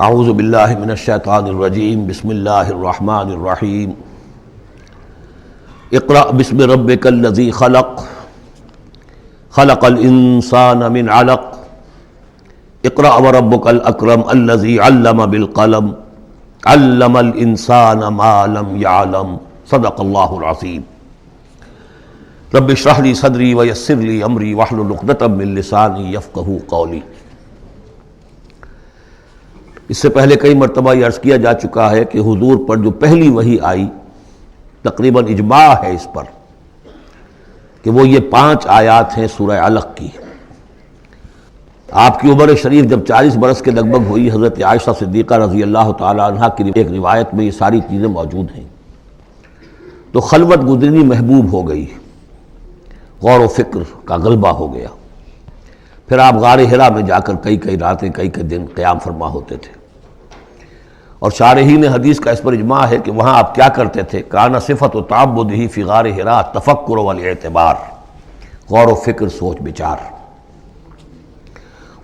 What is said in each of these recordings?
اعوذ باللہ من الشیطان الرجیم بسم اللہ الرحمن الرحیم اقرأ بسم ربک الذی خلق خلق الانسان من علق اقرأ وربک الاکرم الذی علم بالقلم علم الانسان ما لم يعلم صدق اللہ العظیم رب اشرح لی صدری ویسر لی امری واحلل عقدۃ من لسانی یفقہوا قولی۔ اس سے پہلے کئی مرتبہ یہ عرض کیا جا چکا ہے کہ حضور پر جو پہلی وحی آئی تقریباً اجماع ہے اس پر کہ وہ یہ 5 آیات ہیں سورہ علق کی۔ آپ کی عمر شریف جب 40 برس کے لگ بھگ ہوئی، حضرت عائشہ صدیقہ رضی اللہ تعالی عنہا کی ایک روایت میں یہ ساری چیزیں موجود ہیں، تو خلوت گزرنی محبوب ہو گئی، غور و فکر کا غلبہ ہو گیا۔ پھر آپ غار حرا میں جا کر کئی راتیں کئی دن قیام فرما ہوتے تھے، اور شارحین حدیث کا اس پر اجماع ہے کہ وہاں آپ کیا کرتے تھے؟ کان صفت و تعبدہ فی غار حرا تفکر والاعتبار، غور و فکر، سوچ بچار۔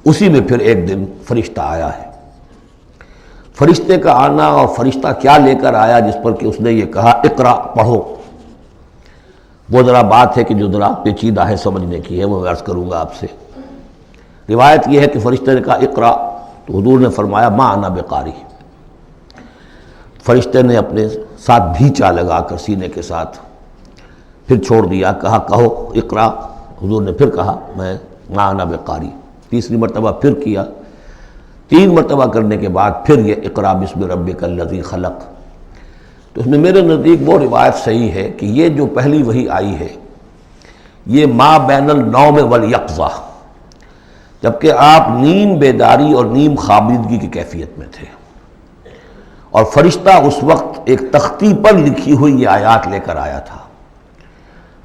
اسی میں پھر ایک دن فرشتہ آیا ہے۔ فرشتے کا آنا اور فرشتہ کیا لے کر آیا جس پر کہ اس نے یہ کہا اقرا، پڑھو، وہ ذرا بات ہے کہ جو ذرا پیچیدہ ہے، سمجھنے کی ہے، وہ عرض کروں گا آپ سے۔ روایت یہ ہے کہ فرشتے نے کہا اقرا، تو حضور نے فرمایا ما انا بقاری۔ فرشتے نے اپنے ساتھ بھیچا لگا کر سینے کے ساتھ، پھر چھوڑ دیا، کہا کہو اقرا۔ حضور نے پھر کہا میں ما انا بقاری۔ تیسری مرتبہ پھر کیا، 3 مرتبہ کرنے کے بعد پھر یہ اقرا بسم ربک الذی خلق۔ تو اس میں میرے نزدیک وہ روایت صحیح ہے کہ یہ جو پہلی وحی آئی ہے یہ ما بین النوم والیقظہ، جبکہ آپ نیم بیداری اور نیم خوابیدگی کی کیفیت میں تھے، اور فرشتہ اس وقت ایک تختی پر لکھی ہوئی یہ آیات لے کر آیا تھا۔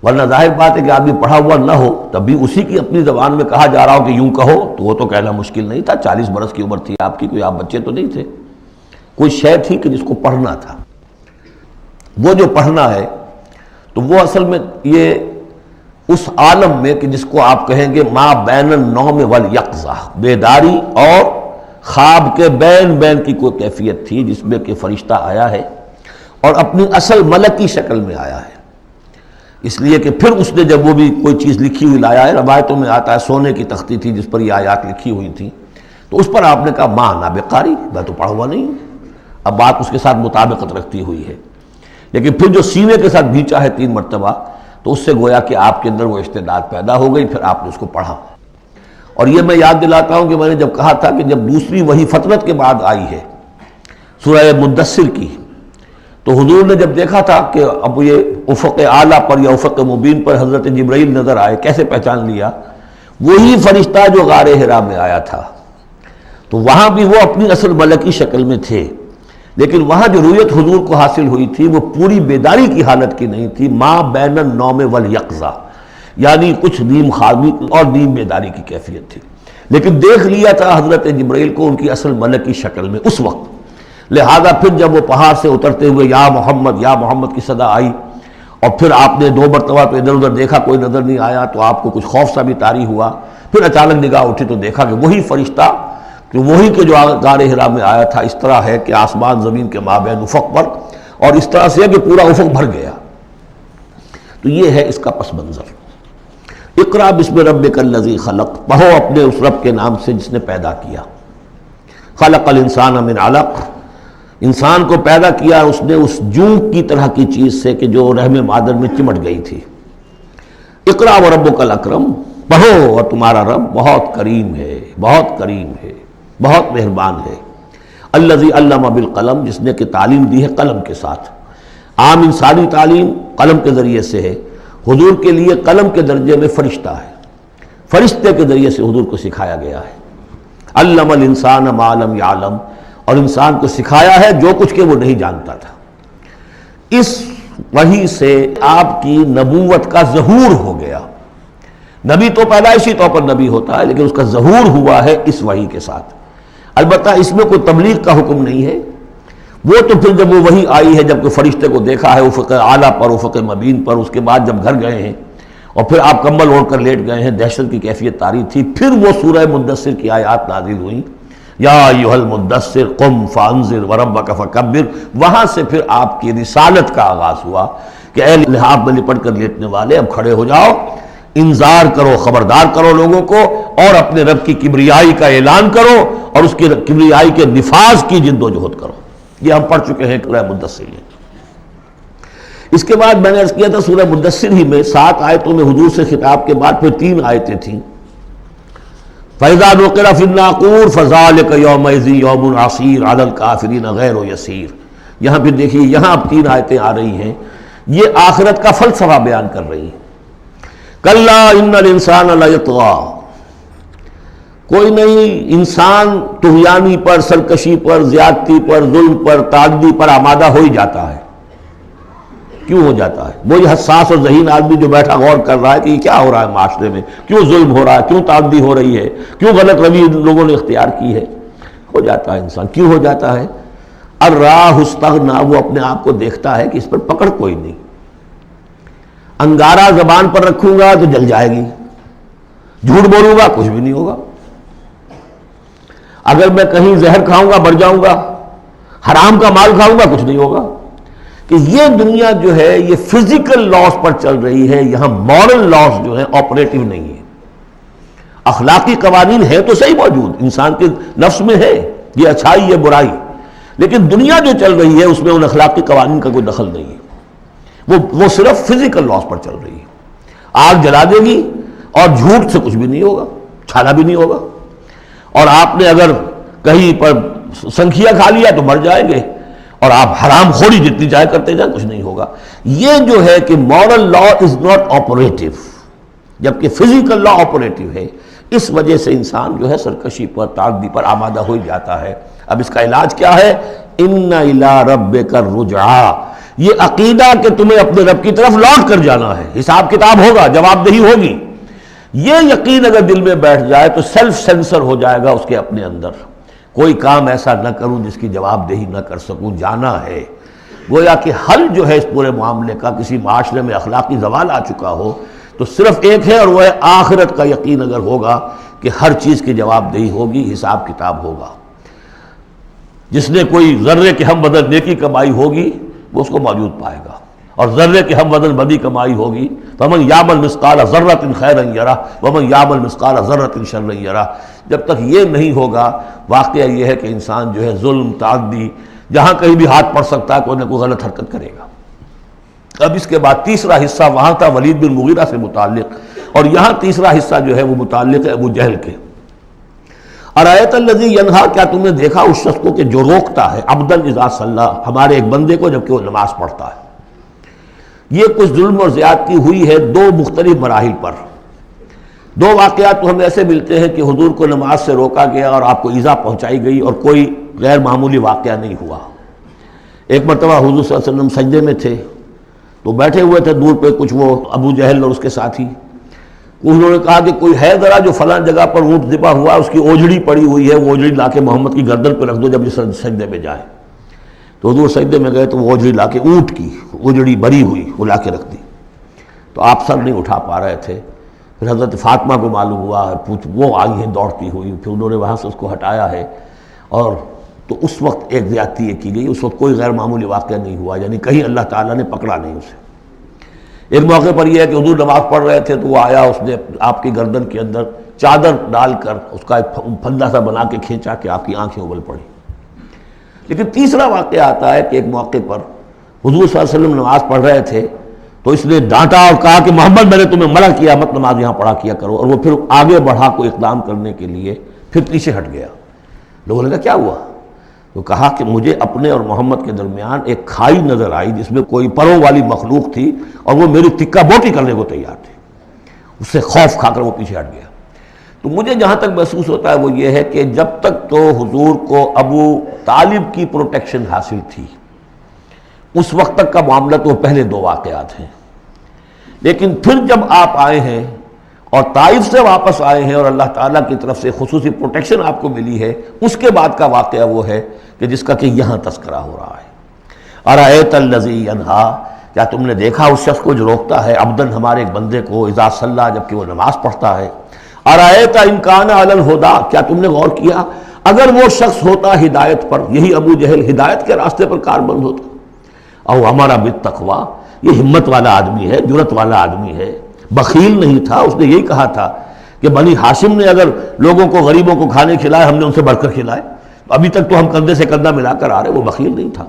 ورنہ ظاہر بات ہے کہ آدمی پڑھا ہوا نہ ہو تب بھی اسی کی اپنی زبان میں کہا جا رہا ہو کہ یوں کہو، تو وہ تو کہنا مشکل نہیں تھا۔ 40 برس کی عمر تھی آپ کی، کوئی آپ بچے تو نہیں تھے، کوئی شے تھی کہ جس کو پڑھنا تھا۔ وہ جو پڑھنا ہے تو وہ اصل میں یہ اس عالم میں کہ جس کو آپ کہیں گے ما بین النوم والیقظہ، بیداری اور خواب کے بین کی کوئی کیفیت تھی جس میں کہ فرشتہ آیا ہے اور اپنی اصل ملکی شکل میں آیا ہے۔ اس لیے کہ پھر اس نے جب وہ بھی کوئی چیز لکھی ہوئی لایا ہے، روایتوں میں آتا ہے سونے کی تختی تھی جس پر یہ آیات لکھی ہوئی تھی، تو اس پر آپ نے کہا ما انا بقاری، میں تو پڑھا ہوا نہیں ہوں۔ اب بات اس کے ساتھ مطابقت رکھتی ہوئی ہے، لیکن پھر جو سینے کے ساتھ بھیچا ہے 3 مرتبہ، تو اس سے گویا کہ آپ کے اندر وہ استعداد پیدا ہو گئی، پھر آپ نے اس کو پڑھا۔ اور یہ میں یاد دلاتا ہوں کہ میں نے جب کہا تھا کہ جب دوسری وحی فترت کے بعد آئی ہے سورہ مدثر کی، تو حضور نے جب دیکھا تھا کہ اب یہ افق اعلیٰ پر یا افق مبین پر حضرت جبرائیل نظر آئے، کیسے پہچان لیا؟ وہی فرشتہ جو غار حرا میں آیا تھا، تو وہاں بھی وہ اپنی اصل ملکی شکل میں تھے، لیکن وہاں جو رؤیت حضور کو حاصل ہوئی تھی وہ پوری بیداری کی حالت کی نہیں تھی، ما بین النوم والیقظہ، یعنی کچھ نیم خوابی اور نیم بیداری کی کیفیت تھی، لیکن دیکھ لیا تھا حضرت جبرائیل کو ان کی اصل ملکی شکل میں اس وقت۔ لہذا پھر جب وہ پہاڑ سے اترتے ہوئے یا محمد کی صدا آئی، اور پھر آپ نے 2 مرتبہ تو ادھر ادھر دیکھا، کوئی نظر نہیں آیا، تو آپ کو کچھ خوف سا بھی طاری ہوا۔ پھر اچانک نگاہ اٹھی تو دیکھا کہ وہی فرشتہ کہ وہی کے جو غار حرا میں آیا تھا، اس طرح ہے کہ آسمان زمین کے مابین افق پر، اور اس طرح سے کہ پورا افق بھر گیا۔ تو یہ ہے اس کا پس منظر۔ اقرا بسم ربک الذی خلق، پڑھو اپنے اس رب کے نام سے جس نے پیدا کیا۔ خلق الانسان من علق، انسان کو پیدا کیا اس نے اس جون کی طرح کی چیز سے کہ جو رحم مادر میں چمٹ گئی تھی۔ اقرا وربک الاکرم، پڑھو اور تمہارا رب بہت کریم ہے، بہت کریم ہے، بہت مہربان ہے۔ الذی علم بالقلم، جس نے کہ تعلیم دی ہے قلم کے ساتھ۔ عام انسانی تعلیم قلم کے ذریعے سے ہے، حضور کے لیے قلم کے درجے میں فرشتہ ہے، فرشتے کے ذریعے سے حضور کو سکھایا گیا ہے۔ علم الانسان ما لم یعلم، اور انسان کو سکھایا ہے جو کچھ کہ وہ نہیں جانتا تھا۔ اس وحی سے آپ کی نبوت کا ظہور ہو گیا۔ نبی تو پیدائشی طور پر نبی ہوتا ہے، لیکن اس کا ظہور ہوا ہے اس وحی کے ساتھ۔ البتہ اس میں کوئی تبلیغ کا حکم نہیں ہے، وہ تو پھر جب وہ وحی آئی ہے، جب کہ فرشتے کو دیکھا ہے افق اعلیٰ پر، افق مبین پر، اس کے بعد جب گھر گئے ہیں اور پھر آپ کمبل اوڑھ کر لیٹ گئے ہیں، دہشت کی کیفیت طاری تھی، پھر وہ سورہ مدثر کی آیات نازل ہوئیں یا ایھا المدثر قم فانذر وربک فکبر، وہاں سے پھر آپ کی رسالت کا آغاز ہوا کہ اے لحاف میں لپٹ کر لیٹنے والے، اب کھڑے ہو جاؤ، انذار کرو، خبردار کرو لوگوں کو، اور اپنے رب کی کبریائی کا اعلان کرو اور اس کی کبریائی کے نفاذ کی جد و جہد کرو۔ یہ ہم پڑھ چکے ہیں سورہ مدثر میں۔ اس کے بعد میں نے عرض کیا تھا سورہ مدثر ہی میں 7 آیتوں میں حضور سے خطاب کے بعد پھر 3 آیتیں تھیں۔ فَإِذَا نُقِرَ فِي النَّاقُورِ فَذَلِكَ يَوْمَئِذٍ يَوْمٌ عَسِيرٌ عَلَى الْكَافِرِينَ غَيْرُ يَسِيرٌ۔ یہاں پھر دیکھیے، یہاں اب 3 آیتیں آ رہی ہیں، یہ آخرت کا فلسفہ بیان کر رہی ہیں۔ کَلَّا إِنَّ الْإِنسَانَ لَيَطْغَىٰ، کوئی نہیں، انسان طغیانی پر، سرکشی پر، زیادتی پر، ظلم پر، تعدی پر آمادہ ہو ہی جاتا ہے۔ کیوں ہو جاتا ہے؟ وہی حساس اور ذہین آدمی جو بیٹھا غور کر رہا ہے کہ یہ کیا ہو رہا ہے معاشرے میں، کیوں ظلم ہو رہا ہے، کیوں تعدی ہو رہی ہے، کیوں غلط روی لوگوں نے اختیار کی ہے، ہو جاتا ہے انسان۔ کیوں ہو جاتا ہے؟ الراہ استغنا، وہ اپنے آپ کو دیکھتا ہے کہ اس پر پکڑ کوئی نہیں، انگارہ زبان پر رکھوں گا تو جل جائے گی، جھوٹ بولوں گا کچھ بھی نہیں ہوگا، اگر میں کہیں زہر کھاؤں گا مر جاؤں گا، حرام کا مال کھاؤں گا کچھ نہیں ہوگا۔ کہ یہ دنیا جو ہے یہ فزیکل لاز پر چل رہی ہے، یہاں مورل لاز جو ہیں آپریٹو نہیں ہے۔ اخلاقی قوانین ہے تو صحیح موجود، انسان کے نفس میں ہے، یہ اچھائی یہ برائی، لیکن دنیا جو چل رہی ہے اس میں ان اخلاقی قوانین کا کوئی دخل نہیں ہے، وہ صرف فزیکل لاز پر چل رہی ہے۔ آگ جلا دے گی اور جھوٹ سے کچھ بھی نہیں ہوگا، چھالا بھی نہیں ہوگا، اور آپ نے اگر کہیں پر سنکھیا کھا لیا تو مر جائیں گے، اور آپ حرام خوری جتنی چاہے کرتے جائیں کچھ نہیں ہوگا۔ یہ جو ہے کہ moral law is not operative, جبکہ فزیکل لا آپریٹو ہے، اس وجہ سے انسان جو ہے سرکشی پر، تعدی پر آمادہ ہو جاتا ہے۔ اب اس کا علاج کیا ہے؟ ان الی ربک الرجعی، یہ عقیدہ کہ تمہیں اپنے رب کی طرف لوٹ کر جانا ہے، حساب کتاب ہوگا، جواب دہی ہوگی، یہ یقین اگر دل میں بیٹھ جائے تو سیلف سینسر ہو جائے گا اس کے اپنے اندر، کوئی کام ایسا نہ کروں جس کی جواب دہی نہ کر سکوں، جانا ہے۔ گویا کہ حل جو ہے اس پورے معاملے کا، کسی معاشرے میں اخلاقی زوال آ چکا ہو تو صرف ایک ہے، اور وہ ہے آخرت کا یقین اگر ہوگا کہ ہر چیز کی جواب دہی ہوگی، حساب کتاب ہوگا۔ جس نے کوئی ذرے کے ہم بدل نیکی کمائی ہوگی وہ اس کو موجود پائے گا، اور ذرے کے ہم بدل بدی کمائی ہوگی، فَمَنْ يَعْمَلْ مِثْقَالَ ذَرَّةٍ خَيْرًا يَرَهُ وَمَنْ يَعْمَلْ مِثْقَالَ ذَرَّةٍ شَرًّا يَرَهُ۔ جب تک یہ نہیں ہوگا، واقعہ یہ ہے کہ انسان جو ہے ظلم، تعدی، جہاں کہیں بھی ہاتھ پڑ سکتا ہے کوئی نہ کوئی غلط حرکت کرے گا۔ اب اس کے بعد تیسرا حصہ وہاں تھا ولید بن مغیرہ سے متعلق، اور یہاں تیسرا حصہ جو ہے وہ متعلق ہے ابو جہل کے۔ ارایت الذی ینہا، کیا تم نے دیکھا اس شخص کو کہ جو روکتا ہے، عبداً اذا صلی، ہمارے ایک بندے کو جبکہ وہ نماز پڑھتا ہے۔ یہ کچھ ظلم اور زیادتی ہوئی ہے 2 مختلف مراحل پر۔ 2 واقعات تو ہمیں ایسے ملتے ہیں کہ حضور کو نماز سے روکا گیا اور آپ کو ایذا پہنچائی گئی اور کوئی غیر معمولی واقعہ نہیں ہوا۔ ایک مرتبہ حضور صلی اللہ علیہ وسلم سجدے میں تھے تو بیٹھے ہوئے تھے دور پہ کچھ وہ ابو جہل اور اس کے ساتھی، انہوں نے کہا کہ کوئی ہے ذرا جو فلاں جگہ پر اونٹ ذبح ہوا، اس کی اوجڑی پڑی ہوئی ہے، وہ اوجڑی لا کے محمد کی گردن پہ رکھ دو جب یہ سجدے میں جائے۔ تو حضور سجدے میں گئے تو وہ اوجڑی لا کے، اونٹ کی اوجڑی بری ہوئی وہ لا کے رکھ دی، تو آپ سر نہیں اٹھا پا رہے تھے۔ پھر حضرت فاطمہ کو معلوم ہوا، وہ آئی ہیں دوڑتی ہوئی، پھر انہوں نے وہاں سے اس کو ہٹایا ہے، اور تو اس وقت ایک زیادتی یہ کی گئی، اس وقت کوئی غیر معمولی واقعہ نہیں ہوا، یعنی کہیں اللہ تعالیٰ نے پکڑا نہیں اسے۔ ایک موقع پر یہ ہے کہ حضور نماز پڑھ رہے تھے تو وہ آیا، اس نے آپ کی گردن کے اندر چادر ڈال کر اس کا ایک پھندا سا بنا کے کھینچا کہ آپ کی آنکھیں ابل پڑی۔ لیکن تیسرا واقعہ آتا ہے کہ ایک موقع پر حضور صلی اللہ علیہ وسلم نماز پڑھ رہے تھے تو اس نے ڈانٹا اور کہا کہ محمد میں نے تمہیں منع کیا مت نماز یہاں پڑھا کیا کرو، اور وہ پھر آگے بڑھا کوئی اقدام کرنے کے لیے پھر پیچھے ہٹ گیا۔ لوگوں نے کہا کیا ہوا؟ تو کہا کہ مجھے اپنے اور محمد کے درمیان ایک کھائی نظر آئی جس میں کوئی پروں والی مخلوق تھی، اور وہ میری تکہ بوٹی کرنے کو تیار تھی، اس سے خوف کھا کر وہ پیچھے ہٹ گیا۔ تو مجھے جہاں تک محسوس ہوتا ہے وہ یہ ہے کہ جب تک تو حضور کو ابو طالب کی پروٹیکشن حاصل تھی، اس وقت تک کا معاملہ تو پہلے 2 واقعات ہیں، لیکن پھر جب آپ آئے ہیں اور طائف سے واپس آئے ہیں اور اللہ تعالیٰ کی طرف سے خصوصی پروٹیکشن آپ کو ملی ہے، اس کے بعد کا واقعہ وہ ہے کہ جس کا کہ یہاں تذکرہ ہو رہا ہے۔ ارایت الذی ینہا، کیا تم نے دیکھا اس شخص کو جو روکتا ہے، عبداً ہمارے ایک بندے کو، اذا صلی، جبکہ وہ نماز پڑھتا ہے۔ ارایت ان کان علی الہدی، کیا تم نے غور کیا اگر وہ شخص ہوتا ہدایت پر، یہی ابو جہل ہدایت کے راستے پر کاربند ہوتا، او ہمارا بالتقویٰ، یہ ہمت والا آدمی ہے، جرت والا آدمی ہے، بخیل نہیں تھا، اس نے یہی کہا تھا کہ بنی ہاشم نے اگر لوگوں کو، غریبوں کو کھانے کھلائے، ہم نے ان سے بڑھ کر کھلائے، ابھی تک تو ہم کندھے سے کندھا ملا کر آ رہے، وہ بخیل نہیں تھا،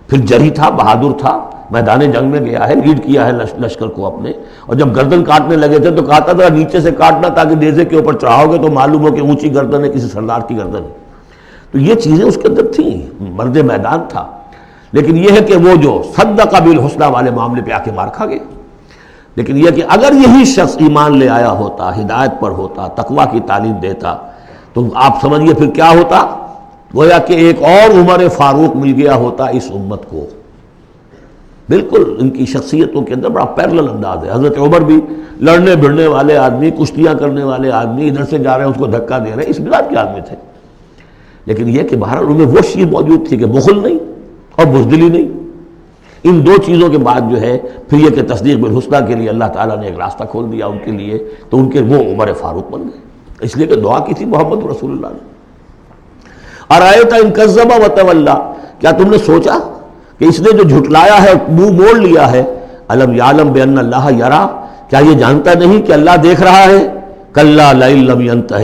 پھر جری تھا، بہادر تھا، میدان جنگ میں گیا ہے، لیڈ کیا ہے لشکر کو اپنے، اور جب گردن کاٹنے لگے تھے تو کہتا تھا نیچے سے کاٹنا تاکہ نیزے کے اوپر چڑھاؤ گے تو معلوم ہو کہ اونچی گردن ہے کسی سردار کی گردن ہے۔ تو یہ چیزیں اس کے اندر تھیں، مرد میدان تھا، لیکن یہ ہے کہ وہ جو صدق بالحسنی والے معاملے پہ آ کے مار کھا گئے۔ لیکن یہ کہ اگر یہی شخص ایمان لے آیا ہوتا، ہدایت پر ہوتا، تقویٰ کی تعلیم دیتا، تو آپ سمجھیے پھر کیا ہوتا، گویا کہ ایک اور عمر فاروق مل گیا ہوتا اس امت کو۔ بالکل ان کی شخصیتوں کے اندر بڑا پیرلل انداز ہے۔ حضرت عمر بھی لڑنے بھڑنے والے آدمی، کشتیاں کرنے والے آدمی، ادھر سے جا رہے ہیں اس کو دھکا دے رہے ہیں، اس مزاج کے آدمی تھے، لیکن یہ کہ بہرحال ان میں وہ چیز موجود تھی کہ بخل نہیں اور بزدلی نہیں۔ ان دو چیزوں کے بعد جو ہے پھر یہ کہ تصدیق بالحسنی کے لیے اللہ تعالیٰ نے ایک راستہ کھول دیا ان کے لیے، تو ان کے وہ عمر فاروق بن گئے، اس لیے کہ دعا کی تھی محمد رسول اللہ نے۔ ارأیت ان کذب وتولی، کیا تم نے سوچا کہ اس نے جو جھٹلایا ہے، منہ موڑ لیا ہے، الم یعلم بان اللہ یری، کیا یہ جانتا نہیں کہ اللہ دیکھ رہا ہے؟ کلا لئن لم ینتہ،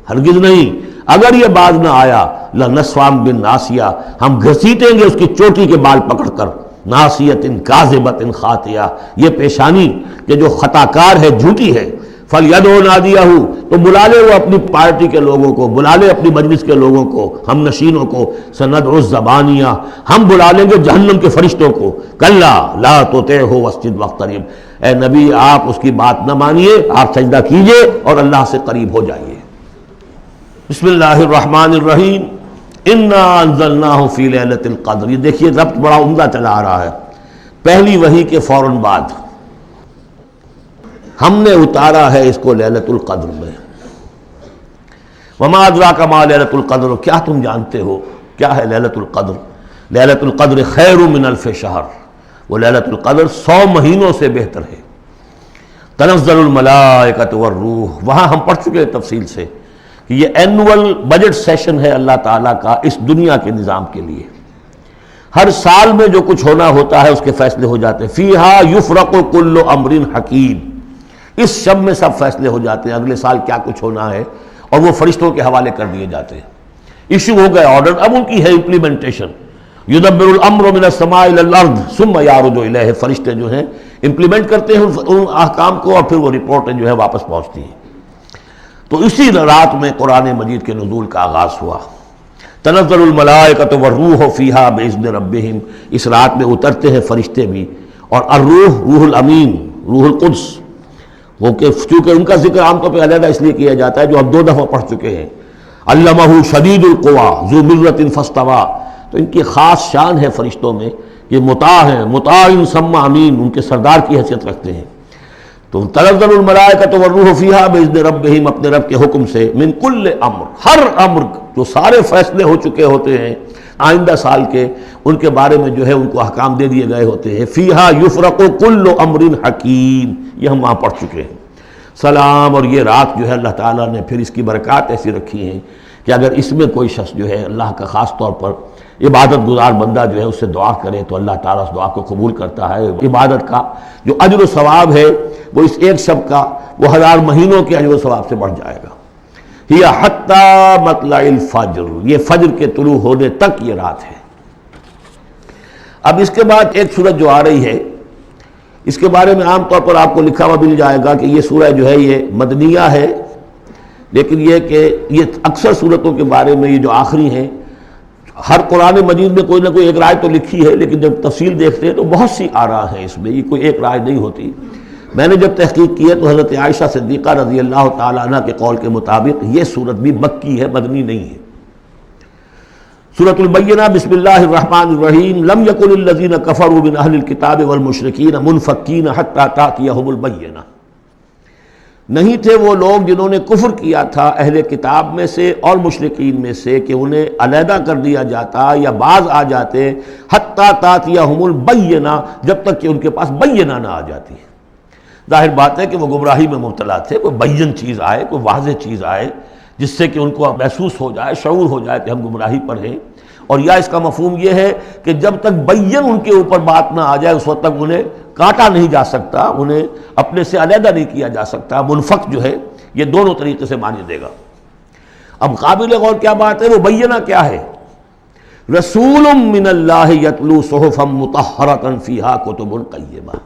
ہرگز نہیں، اگر یہ باز نہ آیا، لنسفعا بالناصیہ، ہم گھسیٹیں گے اس کی چوٹی کے بال پکڑ کر، ناصیۃ کاذبۃ خاطئہ، یہ پیشانی کہ جو خطا کار ہے، جھوٹی ہے، فلیدعو نادیہ، تو بلا لے وہ اپنی پارٹی کے لوگوں کو، بلا لے اپنی مجلس کے لوگوں کو، ہم نشینوں کو، سندعو الزبانیہ، ہم بلا لیں گے جہنم کے فرشتوں کو، کلا لا تطعہ واسجد واقترب، اے نبی آپ اس کی بات نہ مانیے، آپ سجدہ کیجئے اور اللہ سے قریب ہو جائیے۔ بسم اللہ الرحمن الرحیم، انا انزلناہ فی لیلۃ القدر، یہ دیکھیے ربط بڑا عمدہ چلا آ رہا ہے، پہلی وحی کے فوراً بعد ہم نے اتارا ہے اس کو لیلۃ القدر میں۔ وما ادراک ما لیلۃ القدر، کیا تم جانتے ہو کیا ہے لیلۃ القدر؟ لیلۃ القدر خیر من الف شہر، وہ لیلۃ القدر 100 مہینوں سے بہتر ہے۔ تنزل الملائکۃ والروح، وہاں ہم پڑھ چکے ہیں تفصیل سے کہ یہ اینول بجٹ سیشن ہے اللہ تعالیٰ کا اس دنیا کے نظام کے لیے، ہر سال میں جو کچھ ہونا ہوتا ہے اس کے فیصلے ہو جاتے ہیں۔ فیہا یفرق کل امر حکیم، اس شب میں سب فیصلے ہو جاتے ہیں، اگلے سال کیا کچھ ہونا ہے، اور وہ فرشتوں کے حوالے کر دیے جاتے ہیں۔ ایشو ہو گئے آرڈر، اب ان کی ہے امپلیمنٹیشن۔ یدبر الامر من السماء الى الارض ثم یعرج الیہ، فرشتے جو ہیں امپلیمنٹ کرتے ہیں ان احکام کو، اور پھر وہ رپورٹیں جو ہے واپس پہنچتی ہیں۔ تو اسی رات میں قرآن مجید کے نزول کا آغاز ہوا۔ تنزل الملائکۃ والروح فیہا باذن ربہم، اس رات میں اترتے ہیں فرشتے بھی، اور الروح روح الامین، روح القدس، وہ کہ چونکہ ان کا ذکر عام طور پہ علیحدہ اس لیے کیا جاتا ہے جو ہم 2 دفعہ پڑھ چکے ہیں، علمہ شدید القویٰ ذو مرۃ فاستویٰ، تو ان کی خاص شان ہے فرشتوں میں کہ مطاع ہیں، مطاع ثم امین، ان کے سردار کی حیثیت رکھتے ہیں۔ تو تنزل الملائکۃ والروح فیہا باذن ربہم، اپنے رب کے حکم سے، من کل امر، ہر امر، جو سارے فیصلے ہو چکے ہوتے ہیں آئندہ سال کے، ان کے بارے میں جو ہے ان کو احکام دے دیے گئے ہوتے ہیں۔ فیہا یفرق کل امر حکیم، یہ ہم وہاں پڑھ چکے ہیں۔ سلام، اور یہ رات جو ہے اللہ تعالیٰ نے پھر اس کی برکات ایسی رکھی ہیں کہ اگر اس میں کوئی شخص جو ہے اللہ کا خاص طور پر عبادت گزار بندہ جو ہے اس سے دعا کرے تو اللہ تعالیٰ اس دعا کو قبول کرتا ہے۔ عبادت کا جو اجر و ثواب ہے وہ اس ایک شب کا وہ 1000 مہینوں کے اجر و ثواب سے بڑھ جائے گا۔ ہی حتی مطلع الفجر، یہ فجر کے طلوع ہونے تک یہ رات ہے۔ اب اس کے بعد ایک سورت جو آ رہی ہے، اس کے بارے میں عام طور پر آپ کو لکھا ہوا مل جائے گا کہ یہ سورہ جو ہے یہ مدنیہ ہے، لیکن یہ کہ یہ اکثر سورتوں کے بارے میں یہ جو آخری ہیں، ہر قرآن مجید میں کوئی نہ کوئی ایک رائے تو لکھی ہے، لیکن جب تفصیل دیکھتے ہیں تو بہت سی آراء ہیں اس میں، یہ کوئی ایک رائے نہیں ہوتی۔ میں نے جب تحقیق کی ہے تو حضرت عائشہ صدیقہ رضی اللہ تعالیٰ عنہ کے قول کے مطابق یہ سورت بھی مکی ہے، مدنی نہیں ہے۔ سورۃ البینہ، بسم اللہ الرحمن الرحیم، لم یکن الذین کفروا من اہل الکتاب والمشرکین منفکین حتی تأتیہم البینہ، نہیں تھے وہ لوگ جنہوں نے کفر کیا تھا اہل کتاب میں سے اور مشرکین میں سے کہ انہیں علیحدہ کر دیا جاتا یا باز آ جاتے، حتی تأتیہم البینہ، جب تک کہ ان کے پاس بینہ نہ آ جاتی۔ ظاہر بات ہے کہ وہ گمراہی میں مبتلا تھے، کوئی بین چیز آئے، کوئی واضح چیز آئے، جس سے کہ ان کو محسوس ہو جائے، شعور ہو جائے کہ ہم گمراہی پر ہیں. اور یا اس کا مفہوم یہ ہے کہ جب تک بین ان کے اوپر بات نہ آ جائے اس وقت تک انہیں کاٹا نہیں جا سکتا، انہیں اپنے سے علیحدہ نہیں کیا جا سکتا. منفق جو ہے یہ دونوں طریقے سے معنی دے گا. اب قابل غور کیا بات ہے، وہ بینہ کیا ہے؟ رسول من اللہ یتلو صحفا مطہرۃ فیہا کتب قیمہ،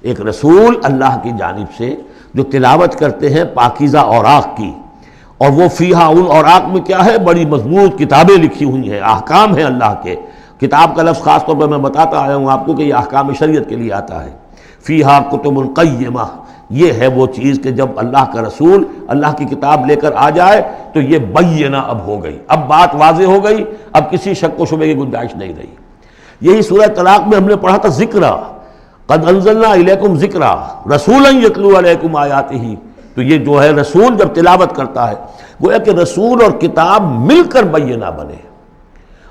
ایک رسول اللہ کی جانب سے جو تلاوت کرتے ہیں پاکیزہ اوراق کی، اور وہ فیہا، ان اوراق میں کیا ہے؟ بڑی مضبوط کتابیں لکھی ہوئی ہیں، احکام ہیں اللہ کے. کتاب کا لفظ خاص طور پر میں بتاتا آیا ہوں آپ کو کہ یہ احکام شریعت کے لیے آتا ہے. فیہا کتب قیمہ، یہ ہے وہ چیز کہ جب اللہ کا رسول اللہ کی کتاب لے کر آ جائے تو یہ بینہ اب ہو گئی، اب بات واضح ہو گئی، اب کسی شک و شبے کی گنجائش نہیں رہی. یہی سورہ طلاق میں ہم نے پڑھا تھا ذکرہ، قد انزلنا الیکم ذکرہ رسولا یتلو علیکم آیاتہ. تو یہ جو ہے رسول جب تلاوت کرتا ہے، گویا کہ رسول اور کتاب مل کر بینہ بنے،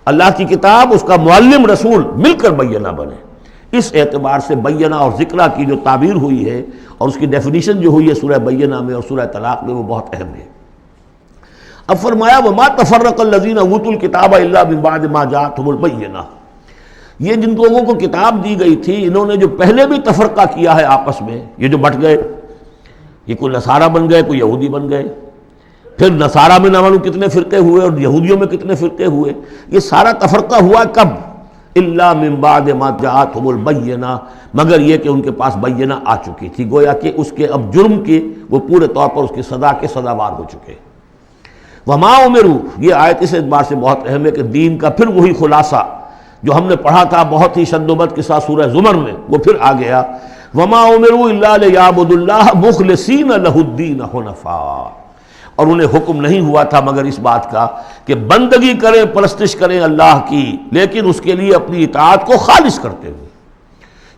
اللہ کی کتاب اس کا معلم رسول مل کر بینہ بنے. اس اعتبار سے بینہ اور ذکرہ کی جو تعبیر ہوئی ہے اور اس کی ڈیفینیشن جو ہوئی ہے سورہ بینہ میں اور سورہ طلاق میں، وہ بہت اہم ہے. اب فرمایا وما تفرق الذین اوتوا الکتاب الا من بعد ما جاءتهم البینہ، یہ جن لوگوں کو کتاب دی گئی تھی انہوں نے جو پہلے بھی تفرقہ کیا ہے آپس میں، یہ جو بٹ گئے، یہ کوئی نصارہ بن گئے، کوئی یہودی بن گئے، پھر نصارہ میں نہ معلوم کتنے فرقے ہوئے اور یہودیوں میں کتنے فرقے ہوئے. یہ سارا تفرقہ ہوا کب؟ الا من بعد ما جاءتهم البینہ، مگر یہ کہ ان کے پاس بینہ آ چکی تھی. گویا کہ اس کے اب جرم کے وہ پورے طور پر اس کی سزا کے سزاوار ہو چکے. وما امروا، یہ آیت اس اعتبار سے بہت اہم ہے کہ دین کا پھر وہی خلاصہ جو ہم نے پڑھا تھا بہت ہی شد و بد کے ساتھ سورہ زمر میں، وہ پھر آ گیا. وما امروا الا لیعبدوا اللہ مخلصین لہ الدین حنفاء، اور انہیں حکم نہیں ہوا تھا مگر اس بات کا کہ بندگی کریں، پرستش کریں اللہ کی، لیکن اس کے لیے اپنی اطاعت کو خالص کرتے ہوئے.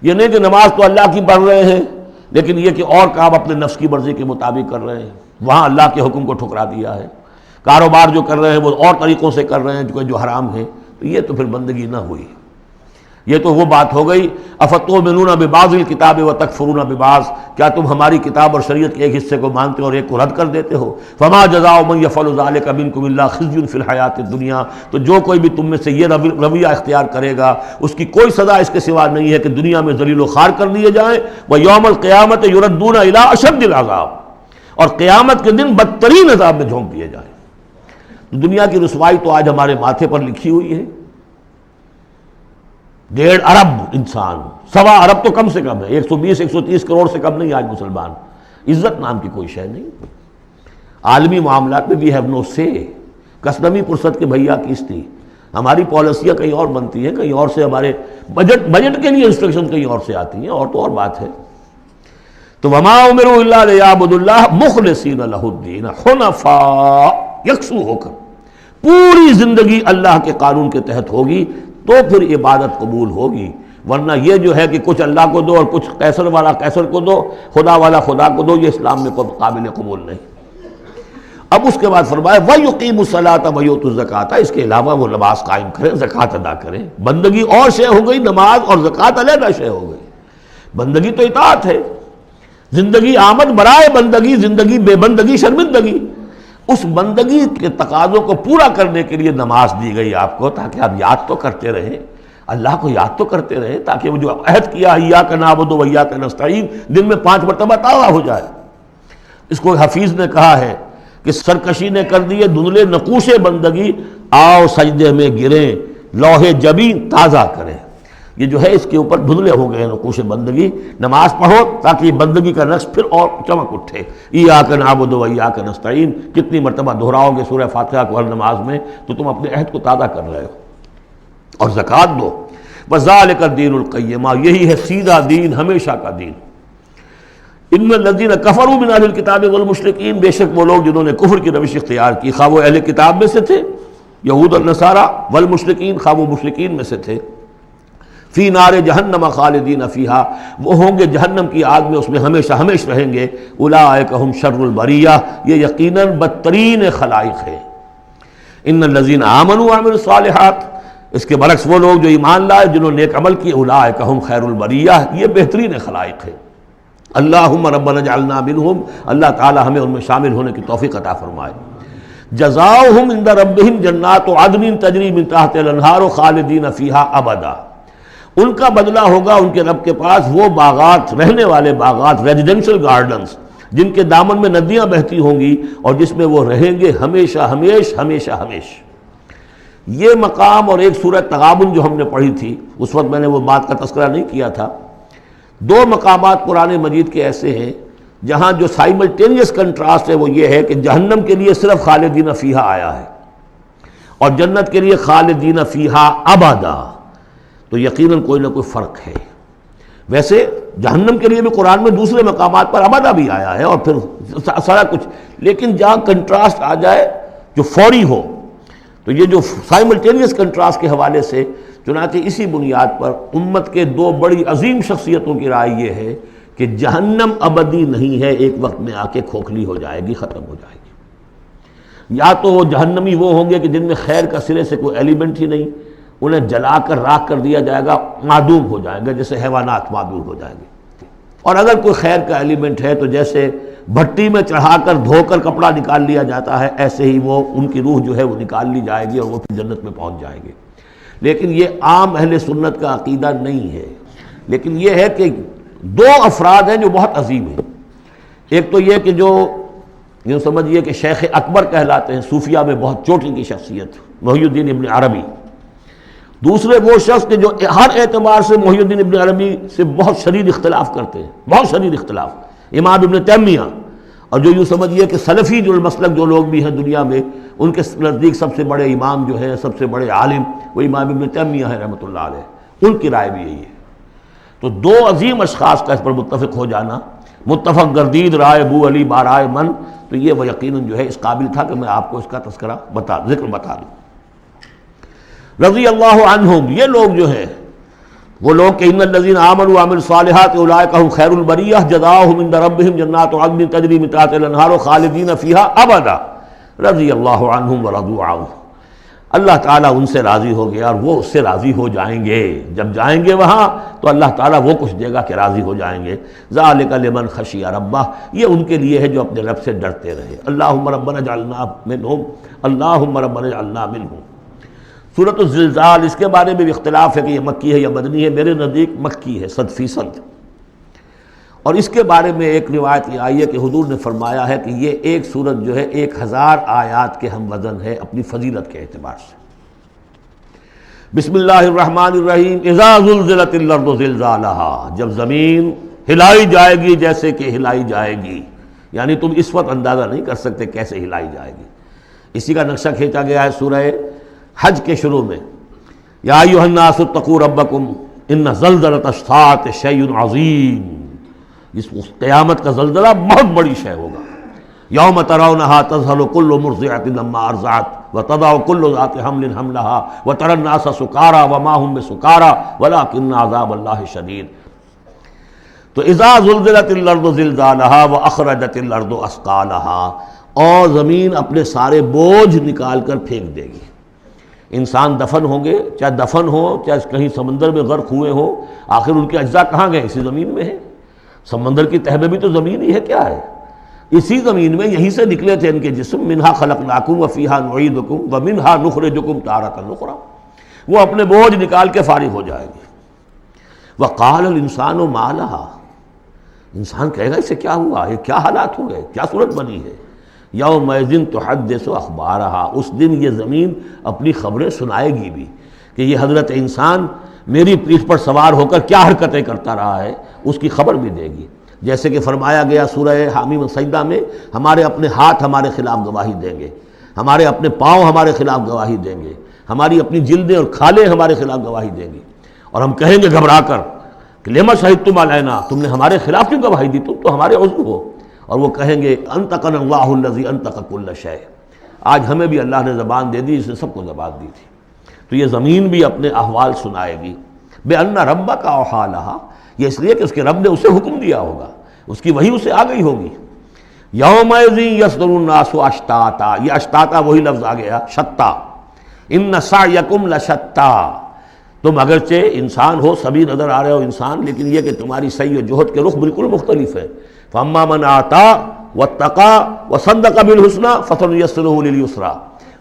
یہ نہیں کہ نماز تو اللہ کی پڑھ رہے ہیں لیکن یہ کہ اور کام اپنے نفس کی مرضی کے مطابق کر رہے ہیں، وہاں اللہ کے حکم کو ٹھکرا دیا ہے. کاروبار جو کر رہے ہیں وہ اور طریقوں سے کر رہے ہیں جو حرام ہے، تو یہ تو پھر بندگی نہ ہوئی. یہ تو وہ بات ہو گئی افتؤمنون ببعض الکتاب وتکفرون ببعض، کیا تم ہماری کتاب اور شریعت کے ایک حصے کو مانتے ہو اور ایک کو رد کر دیتے ہو. فما جزاء من یفعل ذلک منکم الا خزی فی الحیاۃ الدنیا، تو جو کوئی بھی تم میں سے یہ رویہ اختیار کرے گا اس کی کوئی سزا اس کے سوا نہیں ہے کہ دنیا میں ذلیل و خوار کر دیے جائیں، ویوم القیامۃ یردون الی اشد العذاب، اور قیامت کے دن بدترین عذاب میں جھونک دیے جائیں. دنیا کی رسوائی تو آج ہمارے ماتھے پر لکھی ہوئی ہے. 1.5 ارب انسان، 1.25 ارب تو کم سے کم ہے، 120-130 کروڑ سے کم نہیں آج مسلمان. عزت نام کی کوئی شے نہیں. عالمی معاملات میں وی ہیو نو سے. کسنوی پرست کے بھیا کیس تھی، ہماری پالیسیاں کہیں اور بنتی ہیں، کہیں اور سے ہمارے بجٹ کے لیے انسٹرکشن کہیں اور سے آتی ہیں، اور تو اور بات ہے. تو وما امروا الا لیعبدوا اللہ مخلصین لہ الدین حنفاء، یکسو ہو کر پوری زندگی اللہ کے قانون کے تحت ہوگی تو پھر عبادت قبول ہوگی. ورنہ یہ جو ہے کہ کچھ اللہ کو دو اور کچھ قیصر والا قیصر کو دو، خدا والا خدا کو دو، یہ اسلام میں قابل قبول نہیں. اب اس کے بعد فرمایا وَيُقِيمُ الصَّلَاةَ وَيُؤْتُ الزَّكَاةَ، اس کے علاوہ وہ نماز قائم کریں، زکوٰۃ ادا کریں. بندگی اور شے ہو گئی، نماز اور زکوٰۃ علیحدہ شے ہو گئی. بندگی تو اطاعت ہے، زندگی آمد برائے بندگی، زندگی بے بندگی شرمندگی. اس بندگی کے تقاضوں کو پورا کرنے کے لیے نماز دی گئی آپ کو، تاکہ آپ یاد تو کرتے رہیں، اللہ کو یاد تو کرتے رہیں، تاکہ وہ جو عہد کیا ایاک نعبد و ایاک نستعین دن میں 5 مرتبہ تازہ ہو جائے. اس کو حفیظ نے کہا ہے کہ سرکشی نے کر دیے دھندلے نقوش بندگی، آؤ سجدے میں گریں، لوح جبین تازہ کریں. یہ جو ہے اس کے اوپر دھندلے ہو گئے ہیں نقوش بندگی. نماز پڑھو تاکہ بندگی کا نقش پھر اور چمک اٹھے. ایاک نعبد و ایاک نستعین کتنی مرتبہ دہراؤ گے سورہ فاتحہ کو ہر نماز میں تو تم اپنے عہد کو تازہ کر رہے ہو. اور زکوٰۃ دو. وذالک الدین القیمہ، یہی ہے سیدھا دین، ہمیشہ کا دین. ان الذین کفروا من اہل الکتاب والمشرکین، بے شک وہ لوگ جنہوں نے کفر کی روش اختیار کی، خواہ وہ اہل کتاب میں سے تھے یہود اور نصارہ، والمشرکین خواہ وہ مشرکین میں سے تھے، فی نار جہنم خالدین فیہا، وہ ہوں گے جہنم کی آگ میں، اس میں ہمیشہ ہمیشہ رہیں گے. اولئک ہم شر البریہ، یہ یقیناً بدترین خلائق ہے. ان الذین آمنوا وعملوا الصالحات، اس کے برعکس وہ لوگ جو ایمان لائے جنہوں نے نیک عمل کیے، اولئک ہم خیر البریہ، یہ بہترین خلائق ہے. اللہم ربنا اجعلنا منہم، اللہ تعالی ہمیں ان میں شامل ہونے کی توفیق عطا فرمائے. جزاؤہم عند ربہم جنات عدن تجری من تحتہا الانہار خالدین فیہا ابدا، ان کا بدلہ ہوگا ان کے رب کے پاس وہ باغات، رہنے والے باغات، ریزیڈینشل گارڈنز جن کے دامن میں ندیاں بہتی ہوں گی اور جس میں وہ رہیں گے ہمیشہ ہمیش ہمیشہ ہمیش۔ یہ مقام اور ایک سورہ تغابن جو ہم نے پڑھی تھی اس وقت میں نے وہ بات کا تذکرہ نہیں کیا تھا، دو مقامات قرآن مجید کے ایسے ہیں جہاں جو سائملٹینیس کنٹراسٹ ہے وہ یہ ہے کہ جہنم کے لیے صرف خالدین فیہا آیا ہے اور جنت کے لیے خالدین فیہا ابدا، تو یقیناً کوئی نہ کوئی فرق ہے۔ ویسے جہنم کے لیے بھی قرآن میں دوسرے مقامات پر ابدا بھی آیا ہے اور پھر سارا کچھ، لیکن جہاں کنٹراسٹ آ جائے جو فوری ہو، تو یہ جو سائملٹینیس کنٹراسٹ کے حوالے سے چنانچہ اسی بنیاد پر امت کے دو بڑی عظیم شخصیتوں کی رائے یہ ہے کہ جہنم ابدی نہیں ہے، ایک وقت میں آ کے کھوکھلی ہو جائے گی، ختم ہو جائے گی۔ یا تو وہ جہنمی وہ ہوں گے کہ جن میں خیر کا سرے سے کوئی ایلیمنٹ ہی نہیں، انہیں جلا کر راکھ کر دیا جائے گا، معدوم ہو جائیں گے جیسے حیوانات معدوم ہو جائیں گے، اور اگر کوئی خیر کا ایلیمنٹ ہے تو جیسے بھٹی میں چڑھا کر دھو کر کپڑا نکال لیا جاتا ہے ایسے ہی وہ ان کی روح جو ہے وہ نکال لی جائے گی اور وہ پھر جنت میں پہنچ جائیں گے۔ لیکن یہ عام اہل سنت کا عقیدہ نہیں ہے، لیکن یہ ہے کہ دو افراد ہیں جو بہت عظیم ہیں۔ ایک تو یہ کہ جو یوں سمجھیے کہ شیخ اکبر کہلاتے ہیں، صوفیہ میں بہت چوٹی کی شخصیت، محی الدین ابن عربی۔ دوسرے وہ شخص کہ جو ہر اعتبار سے محی الدین ابن عربی سے بہت شدید اختلاف کرتے ہیں، بہت شدید اختلاف، امام ابن تیمیہ، اور جو یوں سمجھیے کہ سلفی جو المسلک جو لوگ بھی ہیں دنیا میں، ان کے نزدیک سب سے بڑے امام جو ہیں، سب سے بڑے عالم وہ امام ابن تیمیہ ہے رحمۃ اللہ علیہ، ان کی رائے بھی یہی ہے۔ تو دو عظیم اشخاص کا اس پر متفق ہو جانا، متفق گردید رائے بو علی بارائے من، تو یہ وہ یقیناً جو ہے اس قابل تھا کہ میں آپ کو اس کا تذکرہ ذکر بتا دوں۔ رضی اللہ عنہم، یہ لوگ جو ہیں وہ لوگ کہ ان الذین آمنوا وعملوا الصالحات اولئک هم خیر البریہ جزاؤہم عند ربہم جنات عدن تجری من تحتہا الانہار خالدین فیہا ابدا رضی اللہ عنہم ورضوا عنہ، اللہ تعالیٰ ان سے راضی ہو گیا اور وہ اس سے راضی ہو جائیں گے۔ جب جائیں گے وہاں تو اللہ تعالیٰ وہ کچھ دے گا کہ راضی ہو جائیں گے۔ ذالک لمن خشی ربہ، یہ ان کے لیے ہے جو اپنے رب سے ڈرتے رہے۔ اللہم ربنا اجعلنا منہم، اللہم ربنا اجعلنا منہم۔ سورۃ الزلزال، اس کے بارے میں بھی اختلاف ہے کہ یہ مکی ہے یا مدنی ہے، میرے نزدیک مکی ہے 100%۔ اور اس کے بارے میں ایک روایت یہ آئی ہے کہ حضور نے فرمایا ہے کہ یہ ایک سورت جو ہے 1000 آیات کے ہم وزن ہے اپنی فضیلت کے اعتبار سے۔ بسم اللہ الرحمن الرحیم، اذا زلزلت الارض زلزالہا، جب زمین ہلائی جائے گی جیسے کہ ہلائی جائے گی، یعنی تم اس وقت اندازہ نہیں کر سکتے کیسے ہلائی جائے گی۔ اسی کا نقشہ کھینچا گیا ہے سورہ حج کے شروع میں، یا ایھا الناس اتقوا ربکم ان زلزلۃ الساعۃ شیء عظیم، اس قیامت کا زلزلہ بہت بڑی شے ہوگا۔ یوم ترونھا تذہل کل مرضعۃ عما ارضعت وتضع کل ذات حمل حملها وترى الناس سکارى وما هم بسکارى ولکن عذاب اللہ شدید۔ تو اذا زلزلت الارض زلزالها واخرجت الارض اثقالها، اور زمین اپنے سارے بوجھ نکال کر پھینک دے گی۔ انسان دفن ہوں گے، چاہے دفن ہو چاہے کہیں سمندر میں غرق ہوئے ہوں، آخر ان کے اجزاء کہاں گئے؟ اسی زمین میں ہے۔ سمندر کی تہ میں بھی تو زمین ہی ہے، کیا ہے؟ اسی زمین میں یہیں سے نکلے تھے ان کے جسم، منہا خلقناکم وفیہا نعیدکم ومنہا نخرجکم تارۃ اخری، وہ اپنے بوجھ نکال کے فارغ ہو جائے گی۔ وقال الانسان ما لہا، انسان کہے گا اسے کیا ہوا، یہ کیا حالات ہو گئے، کیا صورت بنی ہے؟ یومئذ تحدث اخبارہا، اس دن یہ زمین اپنی خبریں سنائے گی بھی کہ یہ حضرت انسان میری پیٹھ پر سوار ہو کر کیا حرکتیں کرتا رہا ہے، اس کی خبر بھی دے گی۔ جیسے کہ فرمایا گیا سورہ حامیم سجدہ میں، ہمارے اپنے ہاتھ ہمارے خلاف گواہی دیں گے، ہمارے اپنے پاؤں ہمارے خلاف گواہی دیں گے، ہماری اپنی جلدیں اور کھالیں ہمارے خلاف گواہی دیں گی، اور ہم کہیں گے گھبرا کر کہ لما شہدتم علینا، تم نے ہمارے خلاف کیوں گواہی دی، تم تو ہمارے عضو ہو۔ اور وہ کہیں گے انطقنا اللہ الذی انطق کل شیء، آج ہمیں بھی اللہ نے زبان دے دی، اس نے سب کو زبان دی تھی۔ تو یہ زمین بھی اپنے احوال سنائے گی۔ بِأَنَّ رَبَّكَ أَوْحَىٰ لَهَا، یہ اس لیے کہ اس کے رب نے اسے حکم دیا ہوگا، اس کی وحی اسے آ گئی ہوگی۔ یومئذ یصدر الناس اشتاتا، یہ اشتاتا وہی لفظ آ گیا، شتا، ان سعیکم لشتا، تم اگرچہ انسان ہو، سبھی نظر آ رہے ہو انسان، لیکن یہ کہ تمہاری سعی و جہد کے رخ بالکل مختلف ہے۔ فاما من آتا واتقى وصدق بالحسنى فسنيسره لليسرى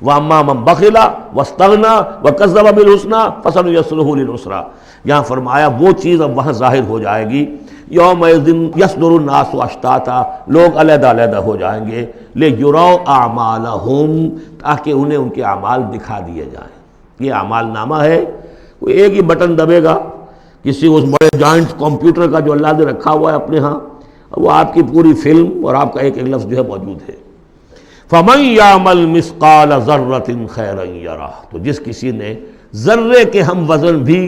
واما من بخل واستغنى وكذب بالحسنى فسنيسره للعسرى. یہاں فرمایا وہ چیز اب وہاں ظاہر ہو جائے گی، یومئذ یصدر الناس اشتاتا، لوگ علیحدہ علیحدہ ہو جائیں گے، لیروا اعمالہم، تاکہ انہیں ان کے اعمال دکھا دیے جائیں. یہ اعمال نامہ ہے، کوئی ایک ہی بٹن دبے گا کسی اس بڑے جائنٹ کمپیوٹر کا جو اللہ نے رکھا ہوا ہے اپنے ہاں، وہ آپ کی پوری فلم اور آپ کا ایک ایک لفظ جو ہے موجود ہے. فَمَن يَعْمَلْ مِثْقَالَ ذَرَّةٍ خَيْرًا يَرَهُ، تو جس کسی نے ذرے کے ہم وزن بھی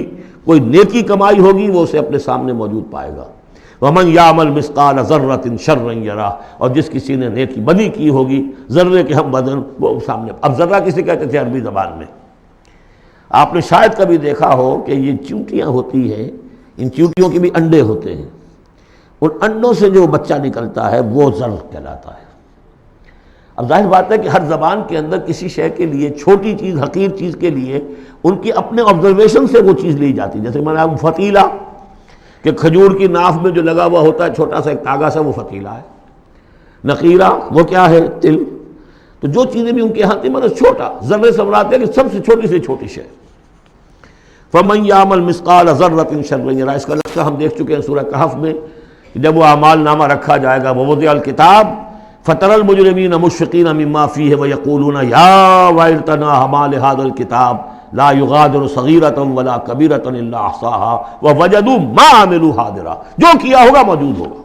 کوئی نیکی کمائی ہوگی وہ اسے اپنے سامنے موجود پائے گا. وَمَن يَعْمَلْ مِثْقَالَ ذَرَّةٍ شَرًّا يَرَهُ، اور جس کسی نے نیکی بدی کی ہوگی ذرے کے ہم وزن وہ سامنے. اب ذرہ کسے کہتے تھے عربی زبان میں؟ آپ نے شاید کبھی دیکھا ہو کہ یہ چیونٹیاں ہوتی ہیں، ان چیونٹیوں کے بھی انڈے ہوتے ہیں، ان انڈوں سے جو بچہ نکلتا ہے وہ ذر کہلاتا ہے. اب ظاہر بات ہے کہ ہر زبان کے اندر کسی شے کے لیے، چھوٹی چیز حقیر چیز کے لیے ان کی اپنے آبزرویشن سے وہ چیز لی جاتی ہے. جیسے میں نے آپ فتیلہ، کہ کھجور کی ناف میں جو لگا ہوا ہوتا ہے چھوٹا سا ایک تاگا سا، وہ فتیلہ ہے. نقیرہ وہ کیا ہے؟ تل. تو جو چیزیں بھی ان کے یہاں تھی مطلب چھوٹا، ذرے سے مراد ہے کہ سب سے چھوٹی شے. فَمَن يَعْمَلْ مِثْقَالَ ذَرَّةٍ شَرًّا يَرَهُ، اس کا نقشہ ہم دیکھ چکے ہیں سورہ کہف میں، جب وہ اعمال نامہ رکھا جائے گا. وَوُضِعَ الْكِتَابُ فَتَرَى الْمُجْرِمِينَ مُشْفِقِينَ مِمَّا فِيهِ وَيَقُولُونَ يَا وَيْلَتَنَا مَا لِهَذَا الْكِتَابِ لَا يُغَادِرُ صَغِيرَةً وَلَا كَبِيرَةً إِلَّا أَحْصَاهَا وَوَجَدُوا مَا عَمِلُوا حَاضِرًا، جو کیا ہوگا موجود ہوگا.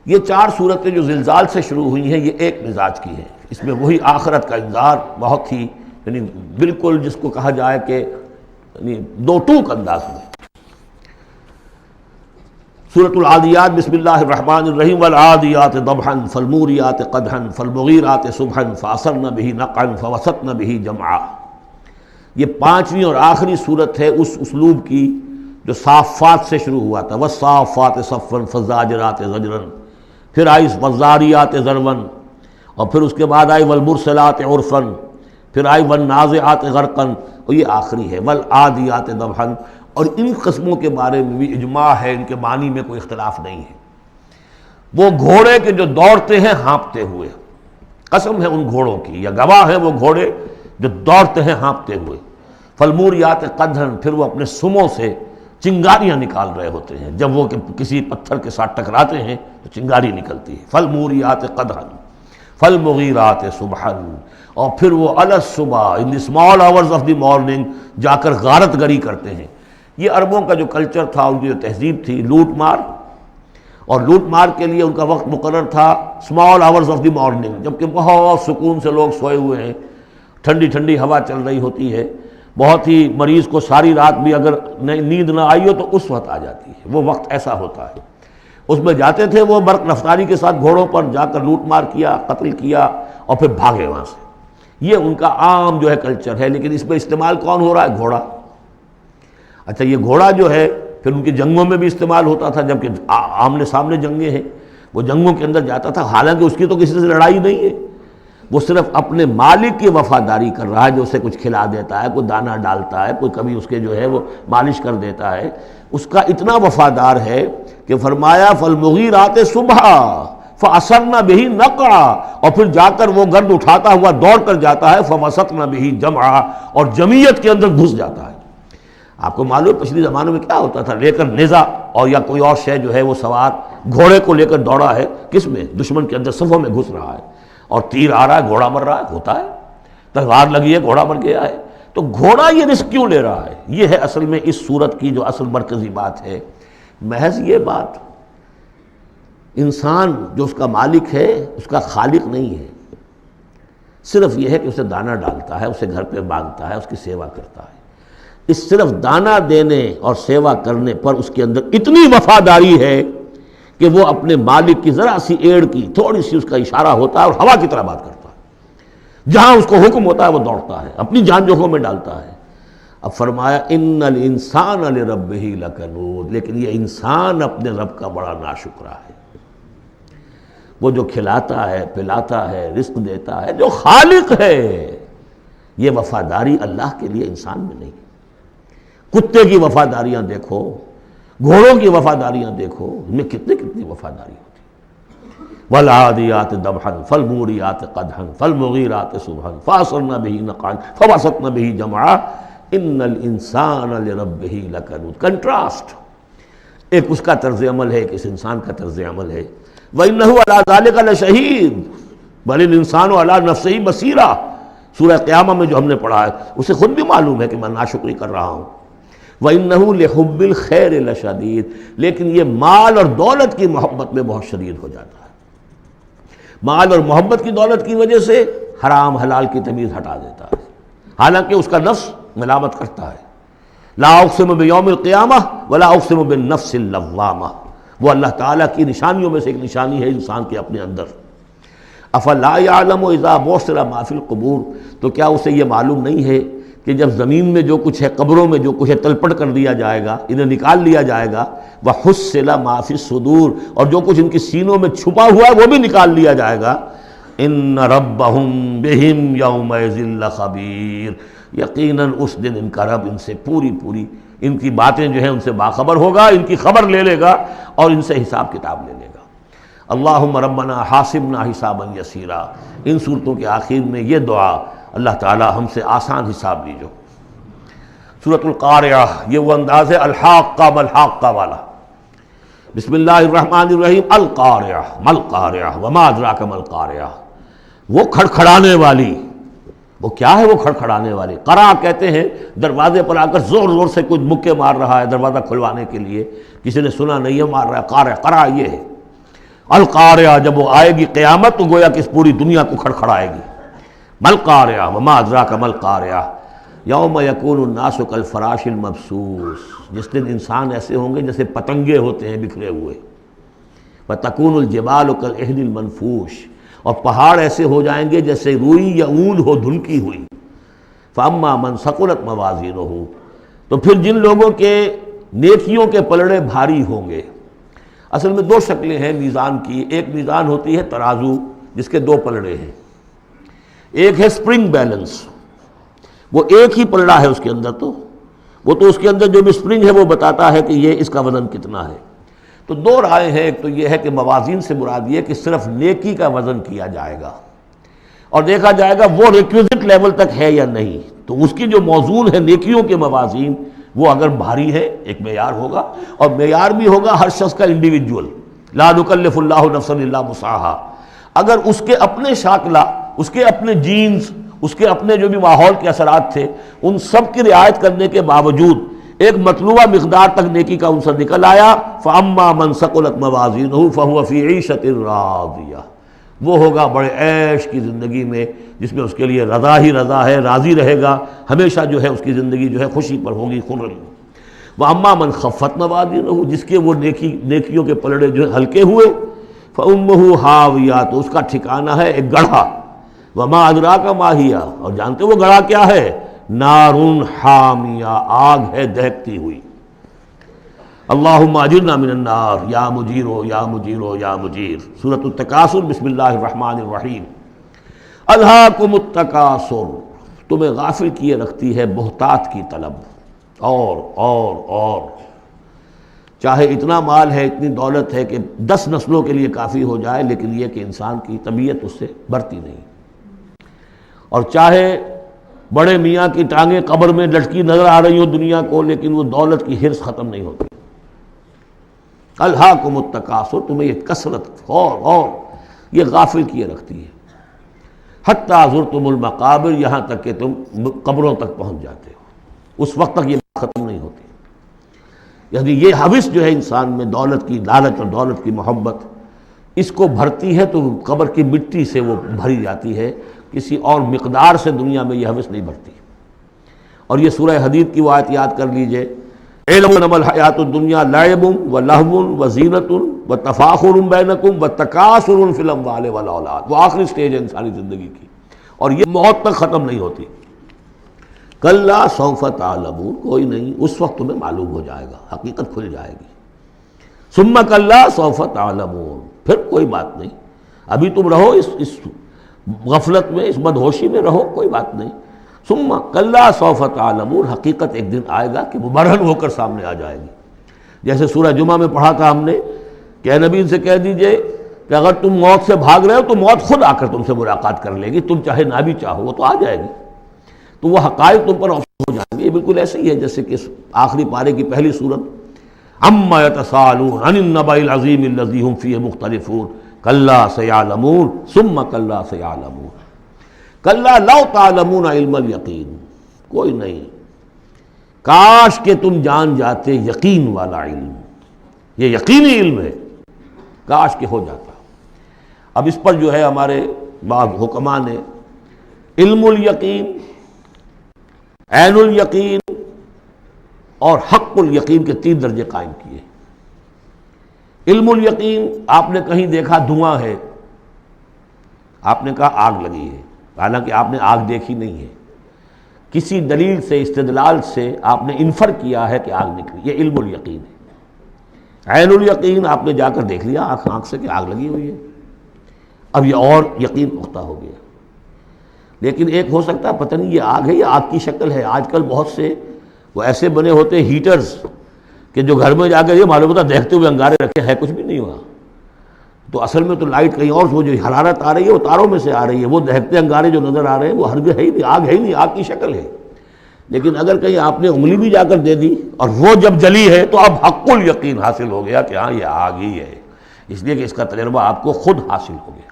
یہ چار صورتیں جو زلزال سے شروع ہوئی ہیں یہ ایک مزاج کی ہیں. اس میں وہی آخرت کا انذار بہت ہی یعنی بالکل جس کو کہا جائے کہ یعنی دو ٹوک انداز میں. سورۃ العادیات بسم اللہ الرحمن الرحیم، والعادیات ضبحا فالموریات قدحا فالمغیرات صبحا فاثرن به نقعا فوسطن به جمعا. یہ پانچویں اور آخری صورت ہے اس اسلوب کی جو صافات سے شروع ہوا تھا. والصافات صفا فالزاجرات زجرا، پھر آئی والذاریات ذروا، اور پھر اس کے بعد آئی والمرسلات عرفا، پھر آئی والنازعات غرقا، اور یہ آخری ہے والعادیات ضبحا. اور ان قسموں کے بارے میں بھی اجماع ہے، ان کے معنی میں کوئی اختلاف نہیں ہے. وہ گھوڑے کے جو دوڑتے ہیں ہانپتے ہوئے، قسم ہے ان گھوڑوں کی، یا گواہ ہیں وہ گھوڑے جو دوڑتے ہیں ہانپتے ہوئے. فالموریات قدحا، پھر وہ اپنے سموں سے چنگاریاں نکال رہے ہوتے ہیں، جب وہ کسی پتھر کے ساتھ ٹکراتے ہیں تو چنگاری نکلتی ہے. فالموریات قدحا فالمغیرات صبحا، اور پھر وہ الصبح in the small hours of the morning جا کر غارت گری کرتے ہیں. یہ عربوں کا جو کلچر تھا، ان کی جو تہذیب تھی، لوٹ مار، اور لوٹ مار کے لیے ان کا وقت مقرر تھا small hours of the morning, جبکہ بہت سکون سے لوگ سوئے ہوئے ہیں، ٹھنڈی ٹھنڈی ہوا چل رہی ہوتی ہے، بہت ہی مریض کو ساری رات بھی اگر نیند نہ آئی ہو تو اس وقت آ جاتی ہے. وہ وقت ایسا ہوتا ہے. اس میں جاتے تھے وہ برق رفتاری کے ساتھ گھوڑوں پر جا کر لوٹ مار کیا، قتل کیا، اور پھر بھاگے وہاں سے. یہ ان کا عام جو ہے کلچر ہے. لیکن اس میں استعمال کون ہو رہا ہے؟ گھوڑا. اچھا یہ گھوڑا جو ہے پھر ان کی جنگوں میں بھی استعمال ہوتا تھا، جبکہ آمنے سامنے جنگیں ہیں، وہ جنگوں کے اندر جاتا تھا، حالانکہ اس کی تو کسی سے لڑائی نہیں ہے، وہ صرف اپنے مالک کی وفاداری کر رہا ہے، جو اسے کچھ کھلا دیتا ہے، کوئی دانہ ڈالتا ہے، کوئی کبھی اس کے جو ہے وہ مالش کر دیتا ہے، اس کا اتنا وفادار ہے کہ فرمایا فالمغیرات صبحا فاثرن به نقعا، اور پھر جا کر وہ گرد اٹھاتا ہوا دوڑ کر جاتا ہے فوسطن به جمعا، اور جمعیت کے اندر گھس جاتا ہے. آپ کو معلوم پچھلی زمانوں میں کیا ہوتا تھا، لے کر نیزہ اور یا کوئی اور شے جو ہے وہ سوار گھوڑے کو لے کر دوڑا ہے، کس میں؟ دشمن کے اندر صفوں میں گھس رہا ہے، اور تیر آ رہا ہے، گھوڑا مر رہا ہے، ہوتا ہے، تلوار لگی ہے، گھوڑا مر گیا ہے. تو گھوڑا یہ رسک کیوں لے رہا ہے؟ یہ ہے اصل میں اس صورت کی جو اصل مرکزی بات ہے. محض یہ بات، انسان جو اس کا مالک ہے اس کا خالق نہیں ہے، صرف یہ ہے کہ اسے دانہ ڈالتا ہے، اسے گھر پہ باندھتا ہے، اس کی سیوا کرتا ہے. اس صرف دانہ دینے اور سیوا کرنے پر اس کے اندر اتنی وفاداری ہے کہ وہ اپنے مالک کی ذرا سی ایڑ کی تھوڑی سی اس کا اشارہ ہوتا ہے اور ہوا کی طرح بات کرتا ہے، جہاں اس کو حکم ہوتا ہے وہ دوڑتا ہے، اپنی جان جوکھم میں ڈالتا ہے. اب فرمایا ان الانسان لربہ لکنود، لیکن یہ انسان اپنے رب کا بڑا ناشکرا ہے. وہ جو کھلاتا ہے، پلاتا ہے، رزق دیتا ہے، جو خالق ہے، یہ وفاداری اللہ کے لیے انسان میں نہیں. کتے کی وفاداریاں دیکھو، گھوڑوں کی وفاداریاں دیکھو، ان میں کتنی وفاداری ہوتی ہے۔ والعادیات ضبحا فالموریات قدحا فالمغیرات صبحا فاثرن بہ نقعا فوسطن بہ جمعا ان الانسان لربہ لکنود۔ کنٹراسٹ، ایک اس کا طرز عمل ہے، ایک اس انسان کا طرز عمل ہے۔ وَإِنَّهُ عَلَىٰ ذَلِكَ لَشَهِيدٌ بَلِ الْإِنسَانُ عَلَىٰ نَفْسِهِ بَصِيرًا، سورہ قیامہ میں جو ہم نے پڑھا ہے اسے خود بھی معلوم ہے کہ میں ناشکری کر رہا ہوں۔ وَإِنَّهُ لِحُبِّ الْخَيْرِ لَشَدِيدٌ، لیکن یہ مال اور دولت کی محبت میں بہت شدید ہو جاتا ہے، مال اور محبت کی دولت کی وجہ سے حرام حلال کی تمیز ہٹا دیتا ہے، حالانکہ اس کا نفس ملامت کرتا ہے۔ لا اقسم بیوم القیامہ ولا اقسم بالنفس اللوامہ، وہ اللہ تعالیٰ کی نشانیوں میں سے ایک نشانی ہے انسان کے اپنے اندر۔ افلا یعلم اذا بعثر ما فی القبور، تو کیا اسے یہ معلوم نہیں ہے کہ جب زمین میں جو کچھ ہے، قبروں میں جو کچھ ہے، تلپٹ کر دیا جائے گا، انہیں نکال لیا جائے گا۔ وحصل ما فی الصدور، اور جو کچھ ان کی سینوں میں چھپا ہوا ہے وہ بھی نکال لیا جائے گا۔ ان ربہم بہم یومئذ لخبیر، یقیناً اس دن ان کا رب ان سے پوری ان کی باتیں جو ہیں ان سے باخبر ہوگا، ان کی خبر لے لے گا اور ان سے حساب کتاب لے لے گا۔ اللہم ربنا حاسبنا حسابا یسیرا، ان صورتوں کے آخر میں یہ دعا، اللہ تعالی ہم سے آسان حساب لیجو۔ سورۃ القارعہ، یہ وہ انداز ہے الحاقہ مالحاقہ والا۔ بسم اللہ الرحمن الرحیم۔ القارعہ مالقارعہ وما ادراک مالقارعہ، وہ کھڑکھڑانے والی، وہ کیا ہے وہ کھڑکھڑانے والی؟ قرع کہتے ہیں دروازے پر آ کر زور زور سے کوئی مکے مار رہا ہے دروازہ کھلوانے کے لیے، کسی نے سنا نہیں ہے مار رہا ہے، قرع یہ ہے۔ القارعہ، جب وہ آئے گی قیامت تو گویا کہ اس پوری دنیا کو کھڑکھڑائے گی۔ مالقارعہ وما ادراک مالقارعہ یوم یکون الناس کالفراش المبثوث، جس دن انسان ایسے ہوں گے جیسے پتنگے ہوتے ہیں بکھرے ہوئے۔ وتکون الجبال کالعہن المنفوش، اور پہاڑ ایسے ہو جائیں گے جیسے روئی یا اون ہو دھنکی ہوئی۔ فاما من ثقلت موازینہ، تو پھر جن لوگوں کے نیکیوں کے پلڑے بھاری ہوں گے۔ اصل میں دو شکلیں ہیں میزان کی، ایک میزان ہوتی ہے ترازو جس کے دو پلڑے ہیں، ایک ہے سپرنگ بیلنس، وہ ایک ہی پلڑا ہے اس کے اندر، تو وہ تو اس کے اندر جو بھی سپرنگ ہے وہ بتاتا ہے کہ یہ اس کا وزن کتنا ہے۔ تو دو رائے ہیں، ایک تو یہ ہے کہ موازین سے مراد یہ کہ صرف نیکی کا وزن کیا جائے گا اور دیکھا جائے گا وہ ریکویزٹ لیول تک ہے یا نہیں، تو اس کی جو موزون ہے نیکیوں کے موازین وہ اگر بھاری ہے ایک معیار ہوگا، اور معیار بھی ہوگا ہر شخص کا انڈیویجول، لا نکلف اللہ نفسا الا وسعہا۔ اگر اس کے اپنے شاکلہ، اس کے اپنے جینز، اس کے اپنے جو بھی ماحول کے اثرات تھے، ان سب کی رعایت کرنے کے باوجود ایک مطلوبہ مقدار تک نیکی کا عنصر نکل آیا، فَأَمَّا مَنْ ثَقُلَتْ مَوَازِينُهُ فَهُوَ فِي عِيشَةٍ رَاضِيَةٍ، وہ ہوگا بڑے عیش کی زندگی میں جس میں اس کے لیے رضا ہی رضا ہے، راضی رہے گا، ہمیشہ جو ہے اس کی زندگی جو ہے خوشی پر ہوگی، خرم۔ وَأَمَّا مَنْ خَفَّتْ مَوَازِينُهُ، جس کے وہ نیکیوں کے پلڑے جو ہے ہلکے ہوئے، فَأُمُّهُ هَاوِيَةٌ، تو اس کا ٹھکانہ ہے ایک گڑھا۔ وَمَا أَدْرَاكَ مَا هِيَ، اور جانتے وہ گڑھا کیا ہے؟ نارٌ حامیہ، آگ ہے دہکتی ہوئی۔ اللہم اجرنا من النار یا مجیرو یا مجیرو یا مجیر۔ سورۃ التکاثر، بسم اللہ الرحمن الرحیم۔ الہاکم التکاثر، تمہیں غافل کیے رکھتی ہے بہتات کی طلب، اور چاہے اتنا مال ہے، اتنی دولت ہے کہ 10 نسلوں کے لیے کافی ہو جائے، لیکن یہ کہ انسان کی طبیعت اس سے بڑھتی نہیں، اور چاہے بڑے میاں کی ٹانگیں قبر میں لٹکی نظر آ رہی ہوں دنیا کو، لیکن وہ دولت کی حرص ختم نہیں ہوتی۔ الہاکم التکاثر، تمہیں یہ کثرت اور یہ غافل کیے رکھتی ہے۔ حتی زرتم المقابر، یہاں تک کہ تم قبروں تک پہنچ جاتے ہو، اس وقت تک یہ ختم نہیں ہوتی۔ یعنی یہ حوث جو ہے انسان میں، دولت کی لالچ اور دولت کی محبت، اس کو بھرتی ہے تو قبر کی مٹی سے وہ بھری جاتی ہے، کسی اور مقدار سے دنیا میں یہ حوث نہیں بڑھتی۔ اور یہ سورہ حدید کی وہ آیت یاد کر لیجئے، اعلموا انما الحیات الدنیا لعب ولہو وزینۃ وتفاخر بینکم وتکاثر فی الاموال والاولاد، وہ آخری سٹیج ہے انسانی زندگی کی، اور یہ موت تک ختم نہیں ہوتی۔ کلا سوف تعلمون، کوئی نہیں، اس وقت تمہیں معلوم ہو جائے گا، حقیقت کھل جائے گی۔ ثم کلا سوف تعلمون، پھر کوئی بات نہیں، ابھی تم رہو اس غفلت میں، اس بدہوشی میں رہو، کوئی بات نہیں۔ ثم کلا سوف تعلمون، حقیقت ایک دن آئے گا کہ مبرہن ہو کر سامنے آ جائے گی۔ جیسے سورہ جمعہ میں پڑھا تھا ہم نے کہ اے نبی ان سے کہہ دیجئے کہ اگر تم موت سے بھاگ رہے ہو تو موت خود آ کر تم سے ملاقات کر لے گی، تم چاہے نہ بھی چاہو وہ تو آ جائے گی، تو وہ حقائق تم پر افسوس ہو جائیں گے۔ یہ بالکل ایسے ہی ہے جیسے کہ آخری پارے کی پہلی سورت عما یتساءلون عن النبأ العظیم الذی هم فیہ مختلفون کلا سیعلمون ثم کلا سیعلمون کلا لو تعلمون علم الیقین، کوئی نہیں، کاش کہ تم جان جاتے یقین والا علم، یہ یقینی علم ہے، کاش کہ ہو جاتا۔ اب اس پر جو ہے ہمارے بعض حکماء نے علم الیقین، عین الیقین اور حق الیقین کے 3 درجے قائم کیے۔ علم الیقین، آپ نے کہیں دیکھا دھواں ہے، آپ نے کہا آگ لگی ہے، حالانکہ آپ نے آگ دیکھی نہیں ہے، کسی دلیل سے استدلال سے آپ نے انفر کیا ہے کہ آگ نکلی، یہ علم الیقین ہے۔ عین الیقین، آپ نے جا کر دیکھ لیا آنکھ سے کہ آگ لگی ہوئی ہے، اب یہ اور یقین پختہ ہو گیا۔ لیکن ایک ہو سکتا ہے پتہ نہیں یہ آگ ہے یا آگ کی شکل ہے، آج کل بہت سے وہ ایسے بنے ہوتے ہیٹرز کہ جو گھر میں جا کر یہ معلوم ہوتا دیکھتے ہوئے انگارے رکھے ہے کچھ بھی نہیں ہوا، تو اصل میں تو لائٹ کہیں اور، وہ جو حرارت آ رہی ہے وہ تاروں میں سے آ رہی ہے، وہ دہتے انگارے جو نظر آ رہے ہیں وہ ہرگز ہے ہی نہیں، آگ ہے ہی نہیں، آگ کی شکل ہے۔ لیکن اگر کہیں آپ نے انگلی بھی جا کر دے دی اور وہ جب جلی ہے تو اب حق الیقین حاصل ہو گیا کہ ہاں یہ آگ ہی ہے، اس لیے کہ اس کا تجربہ آپ کو خود حاصل ہو گیا۔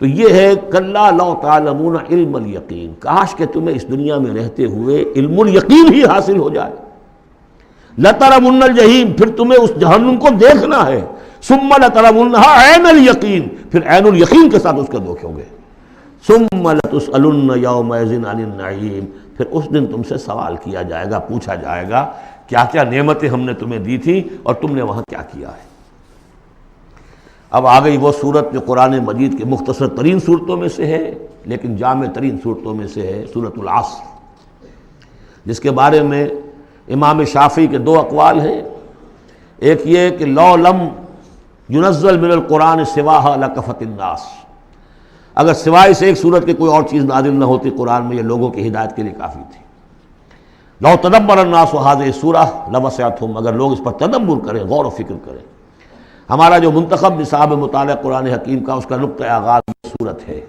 تو یہ ہے کلا لو تعلمون علم الیقین، کاش کہ تمہیں اس دنیا میں رہتے ہوئے علم الیقین ہی حاصل ہو جائے۔ لترون الجحیم، پھر تمہیں اس جہنم کو دیکھنا ہے، ثم لترونها عین الیقین، پھر عین الیقین کے ساتھ اس کا دیکھو گے، ثم لتسألن یومئذ عن النعیم، پھر اس دن تم سے سوال کیا جائے گا، پوچھا جائے گا کیا کیا نعمتیں ہم نے تمہیں دی تھی اور تم نے وہاں کیا کیا ہے۔ اب آ گئی وہ صورت جو قرآن مجید کے مختصر ترین صورتوں میں سے ہے لیکن جامع ترین صورتوں میں سے ہے، سورۃ العصر، جس کے بارے میں امام شافعی کے 2 اقوال ہیں۔ ایک یہ کہ لو لم ینزل من القرآن سواہا لکفت الناس، اگر سوائے سے ایک صورت کے کوئی اور چیز نازل نہ ہوتی قرآن میں، یہ لوگوں کی ہدایت کے لیے کافی تھی۔ لو تدبر الناس هذه السورة لوسعتهم، اگر لوگ اس پر تدبر کریں، غور و فکر کریں۔ ہمارا جو منتخب نصاب مطالعہ قرآن حکیم کا، اس کا نقطہ آغاز یہ صورت ہے۔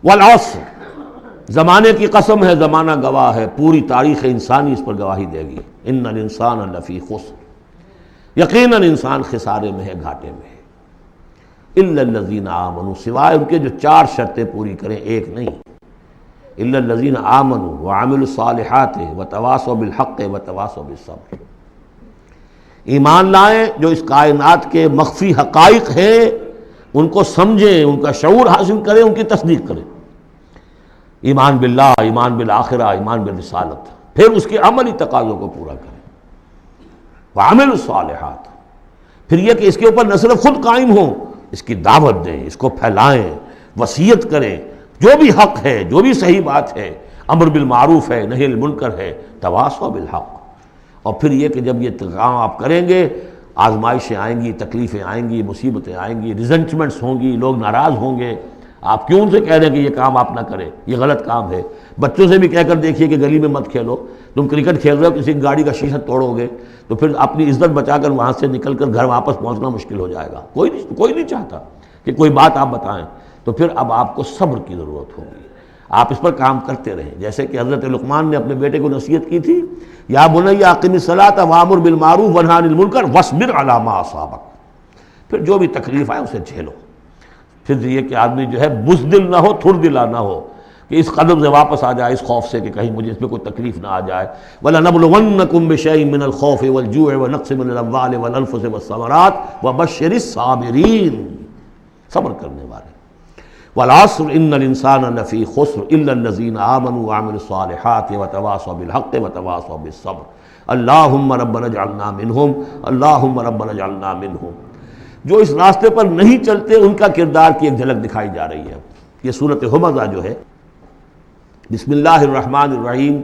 والعصر، زمانے کی قسم ہے، زمانہ گواہ ہے، پوری تاریخ انسانی اس پر گواہی دے گی۔ ان الانسان لفی خسر، یقیناً انسان خسارے میں ہے، گھاٹے میں ہے۔ الا الذین آمنوا، سوائے ان کے جو 4 شرطیں پوری کریں، ایک نہیں۔ الا الذین آمنوا وعملوا الصالحات وتواصوا بالحق وتواصوا بالصبر، ایمان لائیں، جو اس کائنات کے مخفی حقائق ہیں ان کو سمجھیں، ان کا شعور حاصل کریں، ان کی تصدیق کریں۔ ایمان باللہ، ایمان بالآخرہ، ایمان بالرسالت، پھر اس کے عملی تقاضوں کو پورا کریں۔ وعملوا الصالحات، پھر یہ کہ اس کے اوپر نہ صرف خود قائم ہوں، اس کی دعوت دیں، اس کو پھیلائیں، وصیت کریں، جو بھی حق ہے، جو بھی صحیح بات ہے، امر بالمعروف ہے، نہی المنکر ہے، تواصوا بالحق۔ اور پھر یہ کہ جب یہ کام آپ کریں گے، آزمائشیں آئیں گی، تکلیفیں آئیں گی، مصیبتیں آئیں گی، ریزنٹمنٹس ہوں گی، لوگ ناراض ہوں گے، آپ کیوں ان سے کہہ رہے ہیں کہ یہ کام آپ نہ کریں، یہ غلط کام ہے۔ بچوں سے بھی کہہ کر دیکھیے کہ گلی میں مت کھیلو، تم کرکٹ کھیل رہے ہو، کسی گاڑی کا شیشہ توڑو گے تو پھر اپنی عزت بچا کر وہاں سے نکل کر گھر واپس پہنچنا مشکل ہو جائے گا۔ کوئی نہیں چاہتا کہ کوئی بات آپ بتائیں، تو پھر اب آپ کو صبر کی ضرورت ہوگی، آپ اس پر کام کرتے رہیں۔ جیسے کہ حضرت لقمان نے اپنے بیٹے کو نصیحت کی تھی، یا بنی اقم الصلاۃ وامر بالمعروف ونہی عن المنکر واصبر علی ما اصابک، پھر جو بھی تکلیف آئے اسے جھیلو۔ پھر یہ کہ آدمی جو ہے بزدل نہ ہو، تھردلا نہ ہو، کہ اس قدم سے واپس آ جائے، اس خوف سے کہ کہیں مجھے اس میں کوئی تکلیف نہ آ جائے۔ وَلَنَبْلُوَنَّكُمْ بِشَيْءٍ مِّنَ الْخَوْفِ وَالْجُوعِ وَنَقْصٍ مِّنَ الْأَمْوَالِ وَالْأَنفُسِ وَالثَّمَرَاتِ وَبَشِّرِ الصَّابِرِينَ، صبر کرنے والے۔ والعصر ان الانسان لفی خسر الا الذین آمنوا وعملوا الصالحات وتواصوا بالحق وتواصوا بالصبر اللہم ربنا اجعلنا منہم، اللہم ربنا اجعلنا منہم۔ جو اس راستے پر نہیں چلتے ان کا کردار کی ایک جھلک دکھائی جا رہی ہے۔ یہ سورۃ ہمزہ جو ہے، بسم اللہ الرحمن الرحیم،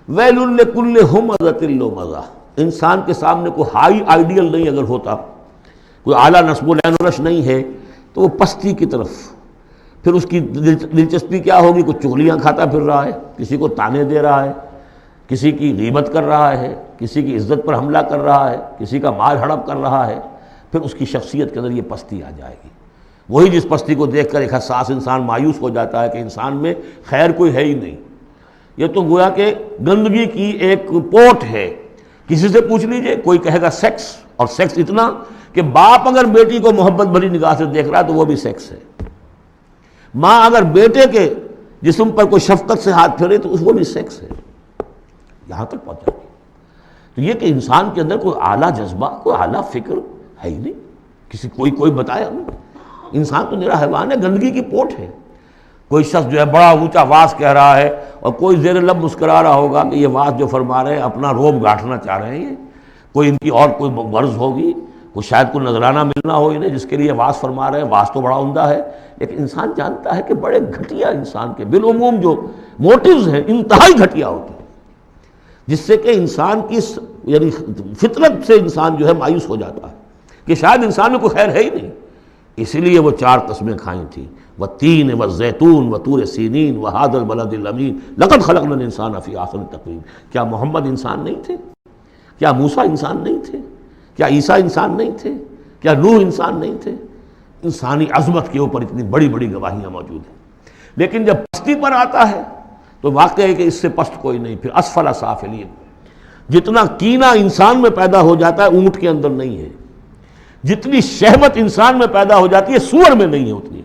ویل لکل ہمزۃ لمزہ، انسان کے سامنے کوئی ہائی آئیڈیل نہیں اگر ہوتا، کوئی اعلیٰ نصب و لین و نش نہیں ہے، تو وہ پستی کی طرف، پھر اس کی دلچسپی کیا ہوگی، کچھ چغلیاں کھاتا پھر رہا ہے، کسی کو تانے دے رہا ہے، کسی کی غیبت کر رہا ہے، کسی کی عزت پر حملہ کر رہا ہے، کسی کا مال ہڑپ کر رہا ہے، پھر اس کی شخصیت کے اندر یہ پستی آ جائے گی۔ وہی جس پستی کو دیکھ کر ایک حساس انسان مایوس ہو جاتا ہے کہ انسان میں خیر کوئی ہے ہی نہیں، یہ تو گویا کہ گندگی کی ایک پوٹ ہے۔ کسی سے پوچھ لیجئے، کوئی کہے گا سیکس، اور سیکس اتنا کہ باپ اگر بیٹی کو محبت بھری نگاہ سے دیکھ رہا ہے تو وہ بھی سیکس ہے، ماں اگر بیٹے کے جسم پر کوئی شفقت سے ہاتھ پھیرے تو وہ بھی سیکس ہے، یہاں تک پہنچا گیا۔ تو یہ کہ انسان کے اندر کوئی اعلیٰ جذبہ، کوئی اعلیٰ فکر ہے ہی نہیں، کسی کوئی بتایا ہمیں؟ انسان تو میرا حیوان ہے، گندگی کی پوٹ ہے۔ کوئی شخص جو ہے بڑا اونچا واز کہہ رہا ہے اور کوئی زیر لب مسکرا رہا ہوگا کہ یہ واز جو فرما رہے ہیں اپنا روب گاٹھنا چاہ رہے ہیں، کوئی ان کی اور کوئی غرض ہوگی، کوئی شاید کوئی نذرانہ ملنا ہو انہیں جس کے لیے واز فرما رہے ہیں۔ واز تو بڑا عمدہ ہے، لیکن انسان جانتا ہے کہ بڑے گھٹیا انسان کے بالعموم جو موٹیوز ہیں انتہائی گھٹیا ہوتے ہیں، جس سے کہ انسان کی یعنی فطرت سے انسان جو ہے مایوس ہو جاتا ہے کہ شاید انسان میں کوئی خیر ہے ہی نہیں۔ اسی لیے وہ 4 قسمیں کھائیں تھیں، والتین والزیتون وطور سینین وہذا البلد الامین لقد خلقنا الانسان فی احسن تقویم۔ کیا محمد انسان نہیں تھے؟ کیا موسیٰ انسان نہیں تھے؟ کیا عیسیٰ انسان نہیں تھے؟ کیا نوح انسان نہیں تھے؟ انسانی عظمت کے اوپر اتنی بڑی بڑی گواہیاں موجود ہیں، لیکن جب پستی پر آتا ہے تو واقع ہے کہ اس سے پست کوئی نہیں۔ پھر اسفل سافلین، جتنا کینہ انسان میں پیدا ہو جاتا ہے اونٹ کے اندر نہیں ہے، جتنی شہوت انسان میں پیدا ہو جاتی ہے سور میں نہیں ہے اتنی۔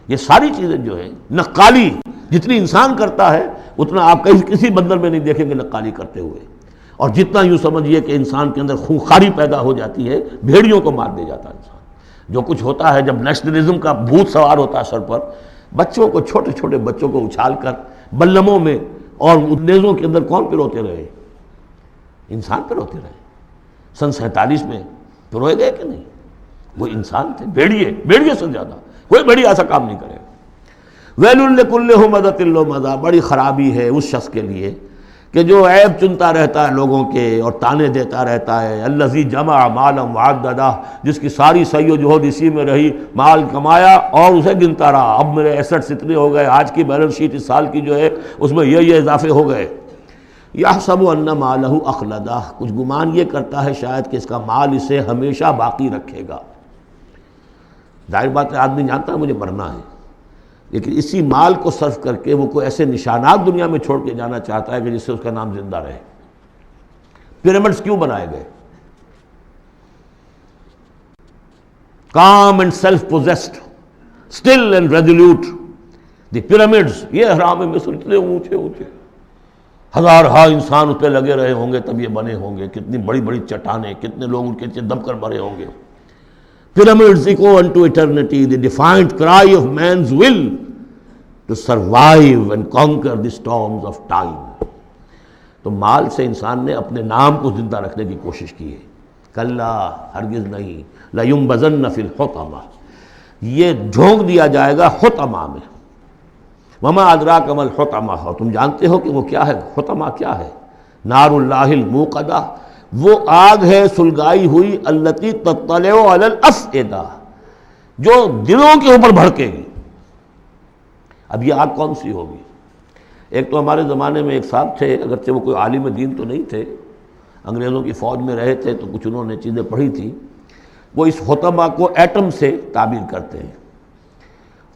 یہ ساری چیزیں جو ہیں، نقالی جتنی انسان کرتا ہے اتنا آپ کسی بندر میں نہیں دیکھیں گے نقالی کرتے ہوئے، اور جتنا یوں سمجھیے کہ انسان کے اندر خونخواری پیدا ہو جاتی ہے، بھیڑیوں کو مار دے جاتا ہے انسان۔ جو کچھ ہوتا ہے جب نیشنلزم کا بھوت سوار ہوتا ہے سر پر، بچوں کو، چھوٹے چھوٹے بچوں کو اچھال کر بلموں میں اور نیزوں کے اندر کون پروتے رہے؟ انسان پروتے رہے۔ سن 47 میں پروئے گئے کہ نہیں؟ وہ انسان تھے، بھیڑیے سے زیادہ کوئی بھیڑیا ایسا کام نہیں کرے گا۔ ویل لکل ہمزۃ لمزہ، بڑی خرابی ہے اس شخص کے لیے کہ جو عیب چنتا رہتا ہے لوگوں کے اور تانے دیتا رہتا ہے۔ الذی جمع مالا وعددہ، جس کی ساری سعی و جہد اسی میں رہی، مال کمایا اور اسے گنتا رہا، اب میرے ایسٹس اتنے ہو گئے، آج کی بیلنس شیٹ اس سال کی جو ہے اس میں یہ اضافے ہو گئے۔ یحسب ان مالہ اخلدہ، کچھ گمان یہ کرتا ہے شاید کہ اس کا مال اسے ہمیشہ باقی رکھے گا۔ ظاہر بات ہے آدمی جانتا ہے مجھے مرنا ہے، لیکن اسی مال کو صرف کر کے وہ کوئی ایسے نشانات دنیا میں چھوڑ کے جانا چاہتا ہے کہ جس سے اس کا نام زندہ رہے۔ پیرامڈز کیوں بنائے گئے؟ calm and self-possessed, still and resolute. The pyramids، یہ اہرام مصر اتنے اونچے اونچے، ہزارہا انسان اس پہ لگے رہے ہوں گے تب یہ بنے ہوں گے، کتنی بڑی بڑی چٹانیں، کتنے لوگ ان کے نیچے دب کر مرے ہوں گے۔ Pyramids echo unto eternity, the defiant cry of man's will to survive and conquer the storms of time۔ تو مال سے انسان نے اپنے نام کو زندہ رکھنے کی کوشش کی ہے۔ کلا، ہرگز نہیں، لَيُنبَذَنَّ فِي الْحُطَمَةِ، یہ جھونک دیا جائے گا حطمہ میں۔ وَمَا أَدْرَاكَ مَا الْحُطَمَةُ، اور تم جانتے ہو کہ وہ کیا ہے؟ حطمہ کیا ہے؟ نار اللہ الموقدہ، وہ آگ ہے سلگائی ہوئی، التی تطلع علی الافئدہ، جو دلوں کے اوپر بھڑکے گی۔ اب یہ آگ کون سی ہوگی؟ ایک تو ہمارے زمانے میں ایک صاحب تھے، اگرچہ وہ کوئی عالم دین تو نہیں تھے، انگریزوں کی فوج میں رہے تھے تو کچھ انہوں نے چیزیں پڑھی تھیں، وہ اس حطمہ کو ایٹم سے تعبیر کرتے ہیں،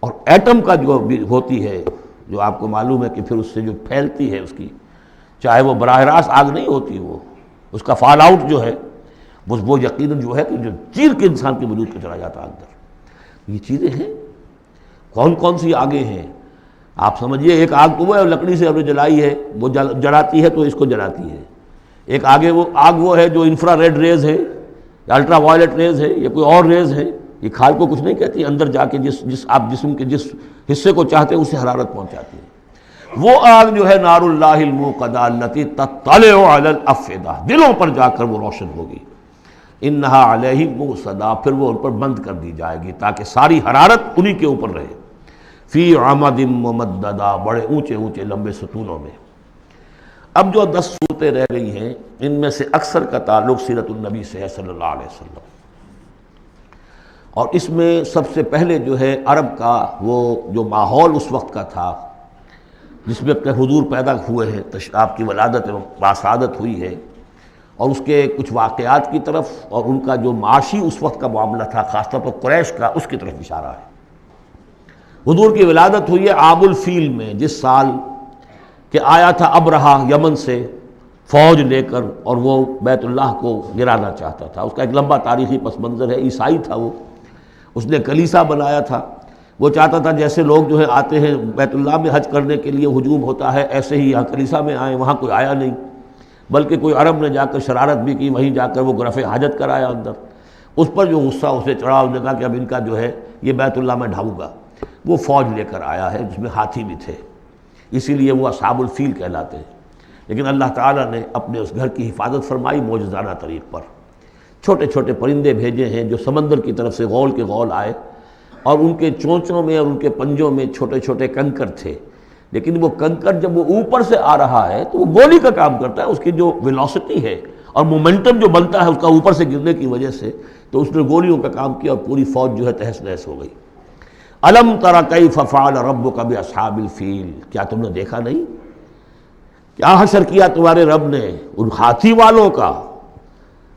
اور ایٹم کا جو ہوتی ہے، جو آپ کو معلوم ہے کہ پھر اس سے جو پھیلتی ہے اس کی، چاہے وہ براہ راست آگ نہیں ہوتی، وہ اس کا فال آؤٹ جو ہے وہ یقیناً جو ہے کہ جو چیر کے انسان کے وجود کو چلا جاتا ہے اندر۔ یہ چیزیں ہیں، کون کون سی آگیں ہیں آپ سمجھیے۔ ایک آگ تو وہ ہے لکڑی سے ہم نے جلائی ہے، وہ جلاتی ہے تو اس کو جلاتی ہے۔ ایک آگ وہ ہے جو انفرا ریڈ ریز ہے یا الٹرا وائلٹ ریز ہے یا کوئی اور ریز ہے، یہ کھال کو کچھ نہیں کہتی، اندر جا کے جس آپ جسم کے جس حصے کو چاہتے ہیں اسے حرارت پہنچاتی ہے۔ وہ آگ جو ہے نار اللہ الموقدہ التی تطلع علی الافئدہ، دلوں پر جا کر وہ روشن ہوگی۔ انہا علیہم موصدہ، پھر وہ ان پر بند کر دی جائے گی تاکہ ساری حرارت انہی کے اوپر رہے۔ فی عمد ممددہ، بڑے اونچے اونچے لمبے ستونوں میں۔ اب جو 10 صورتیں رہ گئی ہیں ان میں سے اکثر کا تعلق سیرت النبی سے ہے صلی اللہ علیہ وسلم، اور اس میں سب سے پہلے جو ہے عرب کا وہ جو ماحول اس وقت کا تھا جس میں اپنے حضور پیدا ہوئے ہیں، آپ کی ولادت و سعادت ہوئی ہے، اور اس کے کچھ واقعات کی طرف اور ان کا جو معاشی اس وقت کا معاملہ تھا خاص طور پر قریش کا، اس کی طرف اشارہ ہے۔ حضور کی ولادت ہوئی ہے عام الفیل میں، جس سال کہ آیا تھا ابرہہ یمن سے فوج لے کر، اور وہ بیت اللہ کو گرانا چاہتا تھا۔ اس کا ایک لمبا تاریخی پس منظر ہے، عیسائی تھا وہ، اس نے کلیسا بنایا تھا۔ وہ چاہتا تھا جیسے لوگ جو ہے آتے ہیں بیت اللہ میں حج کرنے کے لیے ہجوم ہوتا ہے، ایسے ہی یہاں کلیسا میں آئیں۔ وہاں کوئی آیا نہیں، بلکہ کوئی عرب نے جا کر شرارت بھی کی، وہیں جا کر وہ رفع حاجت کرایا اندر۔ اس پر جو غصہ اسے چڑھا، اس نے کہا کہ اب ان کا جو ہے یہ بیت اللہ میں ڈھاؤں گا۔ وہ فوج لے کر آیا ہے جس میں ہاتھی بھی تھے، اسی لیے وہ اصحاب الفیل کہلاتے ہیں۔ لیکن اللہ تعالیٰ نے اپنے اس گھر کی حفاظت فرمائی معجزانہ طریق پر۔ چھوٹے چھوٹے پرندے بھیجے ہیں جو سمندر کی طرف سے غول کے غول آئے، اور ان کے چونچوں میں اور ان کے پنجوں میں چھوٹے چھوٹے کنکر تھے، لیکن وہ کنکر جب وہ اوپر سے آ رہا ہے تو وہ گولی کا کام کرتا ہے۔ اس کی جو ویلوسٹی ہے اور مومنٹم جو بنتا ہے اس کا اوپر سے گرنے کی وجہ سے، تو اس نے گولیوں کا کام کیا اور پوری فوج جو ہے تہس نہس ہو گئی۔ الم تر کیف فعل ربک باصحاب الفیل، کیا تم نے دیکھا نہیں کیا حشر کیا تمہارے رب نے ان ہاتھی والوں کا؟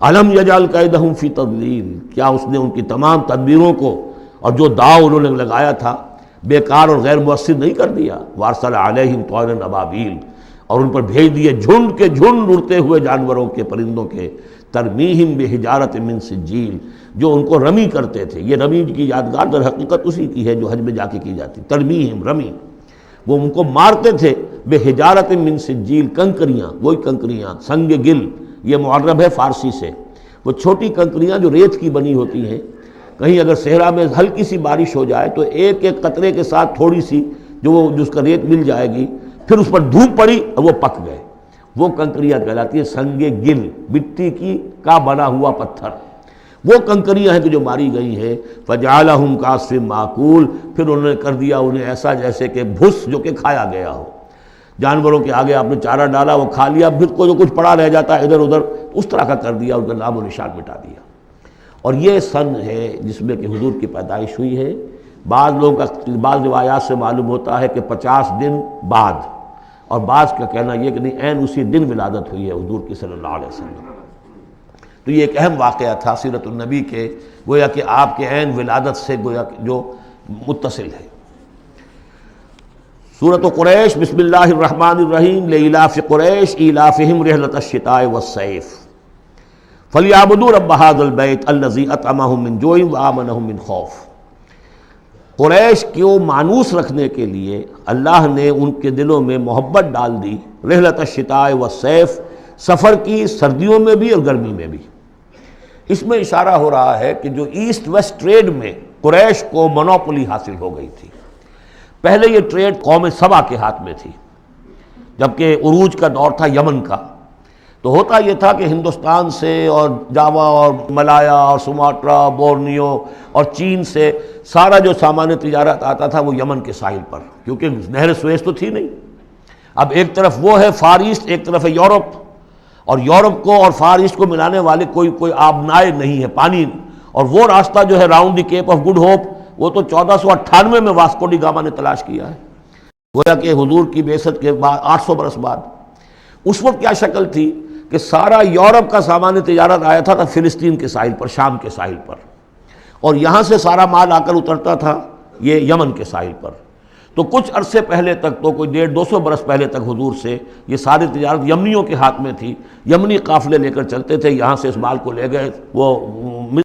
الم یجعل کیدہم فی تضلیل، کیا اس نے ان کی تمام تدبیروں کو اور جو داؤ انہوں نے لگایا تھا بیکار اور غیر مؤثر نہیں کر دیا؟ وارسل علیہم طیرا ابابیل، اور ان پر بھیج دیے جھنڈ کے جھنڈ اڑتے ہوئے جانوروں کے، پرندوں کے، ترمیہم بحجارۃ من سجیل، جو ان کو رمی کرتے تھے۔ یہ رمی کی یادگار در حقیقت اسی کی ہے جو حج میں جا کے کی جاتی، ترمیہم رمی، وہ ان کو مارتے تھے بحجارۃ من سجیل، کنکریاں، وہی کنکریاں، سنگ گل، یہ معرب ہے فارسی سے، وہ چھوٹی کنکریاں جو ریت کی بنی ہوتی ہیں۔ کہیں اگر صحرا میں ہلکی سی بارش ہو جائے تو ایک ایک قطرے کے ساتھ تھوڑی سی جو اس کا ریت مل جائے گی، پھر اس پر دھوپ پڑی اور وہ پک گئے، وہ کنکریاں کہلاتی ہیں سنگ گل، مٹی کی کا بنا ہوا پتھر، وہ کنکریاں ہیں کہ جو ماری گئی ہیں۔ فجعلہم کعصف مأکول، پھر انہوں نے کر دیا انہیں ایسا جیسے کہ بھس جو کہ کھایا گیا ہو۔ جانوروں کے آگے آپ نے چارہ ڈالا، وہ کھا لیا، پھر کو جو کچھ پڑا رہ جاتا ہے ادھر ادھر، اس طرح کا کر دیا، ان کا نام و نشان مٹا دیا۔ اور یہ سن ہے جس میں کہ حضور کی پیدائش ہوئی ہے۔ بعض لوگوں کا بعض روایات سے معلوم ہوتا ہے کہ 50 دن بعد، اور بعض کا کہنا یہ کہ نہیں عین اسی دن ولادت ہوئی ہے حضور کی صلی اللہ علیہ وسلم۔ تو یہ ایک اہم واقعہ تھا سیرت النبی کے، گویا کہ آپ کے عین ولادت سے گویا کہ جو متصل ہے۔ سورۃ قریش، بسم اللہ الرحمن الرحیم، لإلاف قریش ایلافہم رحلۃ الشتاء والصیف فلیعبدوا رب ھذا البیت الذی اطعمہم من جوع وآمنہم من خوف۔ قریش کو مانوس رکھنے کے لیے اللہ نے ان کے دلوں میں محبت ڈال دی، رحلۃ الشتاء والصیف، سفر کی سردیوں میں بھی اور گرمی میں بھی۔ اس میں اشارہ ہو رہا ہے کہ جو ایسٹ ویسٹ ٹریڈ میں قریش کو مونوپولی حاصل ہو گئی تھی۔ پہلے یہ ٹریڈ قوم سبا کے ہاتھ میں تھی، جبکہ عروج کا دور تھا یمن کا۔ تو ہوتا یہ تھا کہ ہندوستان سے اور جاوا اور ملایا اور سماٹرا، بورنیو اور چین سے سارا جو سامان تجارت آتا تھا وہ یمن کے ساحل پر، کیونکہ نہر سویس تو تھی نہیں۔ اب ایک طرف وہ ہے فار ایسٹ، ایک طرف ہے یورپ، اور یورپ کو اور فار ایسٹ کو ملانے والے کوئی آبنائے نہیں ہے، پانی۔ اور وہ راستہ جو ہے round the Cape of Good Hope, وہ تو 1498 میں واسکو ڈی گاما نے تلاش کیا ہے، گویا کہ حضور کی بعثت کے بعد 800 برس بعد۔ اس وقت کیا شکل تھی کہ سارا یورپ کا سامان تجارت آیا تھا فلسطین کے ساحل پر، شام کے ساحل پر، اور یہاں سے سارا مال آ کر اترتا تھا یہ یمن کے ساحل پر۔ تو کچھ عرصے پہلے تک، تو کوئی 150-200 برس پہلے تک حضور سے یہ ساری تجارت یمنیوں کے ہاتھ میں تھی۔ یمنی قافلے لے کر چلتے تھے، یہاں سے اس مال کو لے گئے وہ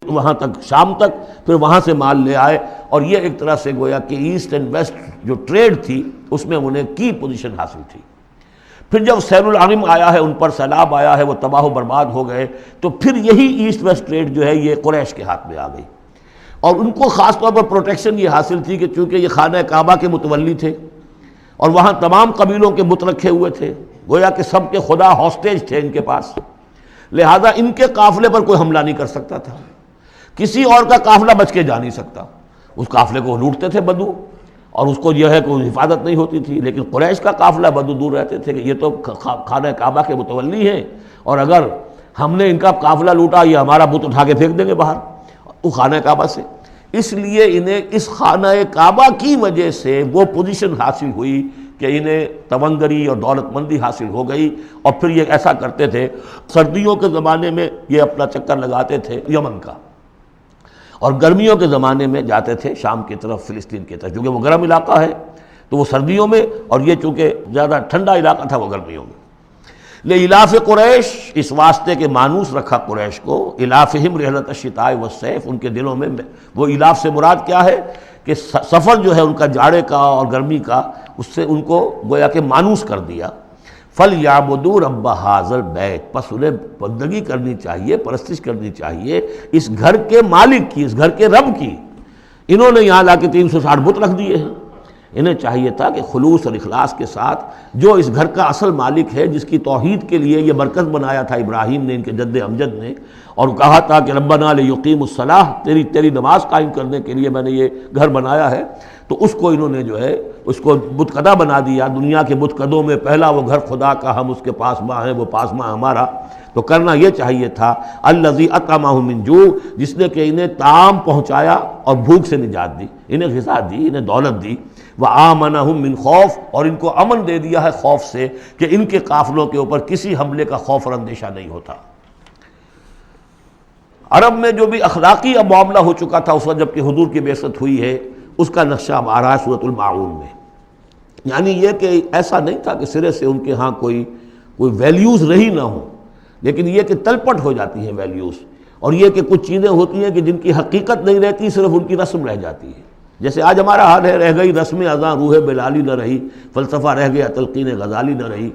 وہاں تک شام تک، پھر وہاں سے مال لے آئے، اور یہ ایک طرح سے گویا کہ ایسٹ اینڈ ویسٹ جو ٹریڈ تھی اس میں انہیں کی پوزیشن حاصل تھی۔ پھر جب سیل العرم آیا ہے، ان پر سیلاب آیا ہے، وہ تباہ و برباد ہو گئے، تو پھر یہی ایسٹ ویسٹ ٹریڈ جو ہے یہ قریش کے ہاتھ میں آ گئی۔ اور ان کو خاص طور پر پروٹیکشن یہ حاصل تھی کہ چونکہ یہ خانہ کعبہ کے متولی تھے اور وہاں تمام قبیلوں کے بت رکھے ہوئے تھے، گویا کہ سب کے خدا ہاسٹیج تھے ان کے پاس، لہذا ان کے قافلے پر کوئی حملہ نہیں کر سکتا تھا، کسی اور کا قافلہ بچ کے جا نہیں سکتا۔ اس قافلے کو لوٹتے تھے بدو، اور اس کو یہ ہے کوئی حفاظت نہیں ہوتی تھی، لیکن قریش کا قافلہ بدو دور رہتے تھے کہ یہ تو خانہ کعبہ کے متولی ہیں، اور اگر ہم نے ان کا قافلہ لوٹا یہ ہمارا بت اٹھا کے پھینک دیں گے باہر وہ خانہ کعبہ سے۔ اس لیے انہیں اس خانہ کعبہ کی وجہ سے وہ پوزیشن حاصل ہوئی کہ انہیں تونگری اور دولت مندی حاصل ہو گئی، اور پھر یہ ایسا کرتے تھے، سردیوں کے زمانے میں یہ اپنا چکر لگاتے تھے یمن کا، اور گرمیوں کے زمانے میں جاتے تھے شام کی طرف، فلسطین کی طرف، کیونکہ وہ گرم علاقہ ہے تو وہ سردیوں میں، اور یہ چونکہ زیادہ ٹھنڈا علاقہ تھا وہ گرمیوں میں۔ لإلاف قریش، اس واسطے کے مانوس رکھا قریش کو، الافہم رحلۃ الشتاء والصیف، ان کے دلوں میں وہ الاف سے مراد کیا ہے کہ سفر جو ہے ان کا جاڑے کا اور گرمی کا، اس سے ان کو گویا کہ مانوس کر دیا۔ فَلْيَعْبُدُوا رَبَّ هَٰذَا الْبَيْتِ، پس انہیں بندگی کرنی چاہیے، پرستش کرنی چاہیے اس گھر کے مالک کی، اس گھر کے رب کی۔ انہوں نے یہاں لا کے 360 بت رکھ دیے ہیں۔ انہیں چاہیے تھا کہ خلوص اور اخلاص کے ساتھ جو اس گھر کا اصل مالک ہے، جس کی توحید کے لیے یہ مرکز بنایا تھا ابراہیم نے، ان کے جد امجد نے، اور کہا تھا کہ ربنا لیقیموا الصلاۃ، تیری نماز قائم کرنے کے لیے میں نے یہ گھر بنایا ہے، تو اس کو انہوں نے جو ہے اس کو بت کدہ بنا دیا۔ دنیا کے بت کدوں میں پہلا وہ گھر خدا کا، ہم اس کے پاسباں ہیں، وہ پاسباں ہمارا۔ تو کرنا یہ چاہیے تھا الذی اطعمہم من جوع، جس نے کہ انہیں طعام پہنچایا اور بھوک سے نجات دی، انہیں غذا دی، انہیں دولت دی، وآمنہم من خوف، اور ان کو امن دے دیا ہے خوف سے، کہ ان کے قافلوں کے اوپر کسی حملے کا خوف اور اندیشہ نہیں ہوتا۔ عرب میں جو بھی اخلاقی اب معاملہ ہو چکا تھا اس وقت جب کہ حضور کی بعثت ہوئی ہے، اس کا نقشہ اب آ رہا ہے سورۃ الماعون میں۔ یعنی یہ کہ ایسا نہیں تھا کہ سرے سے ان کے ہاں کوئی ویلیوز رہی نہ ہوں، لیکن یہ کہ تلپٹ ہو جاتی ہیں ویلیوز، اور یہ کہ کچھ چیزیں ہوتی ہیں کہ جن کی حقیقت نہیں رہتی، صرف ان کی رسم رہ جاتی ہے۔ جیسے آج ہمارا حال ہے، رہ گئی رسم اذاں روح بلالی نہ رہی، فلسفہ رہ گیا تلقین غزالی نہ رہی۔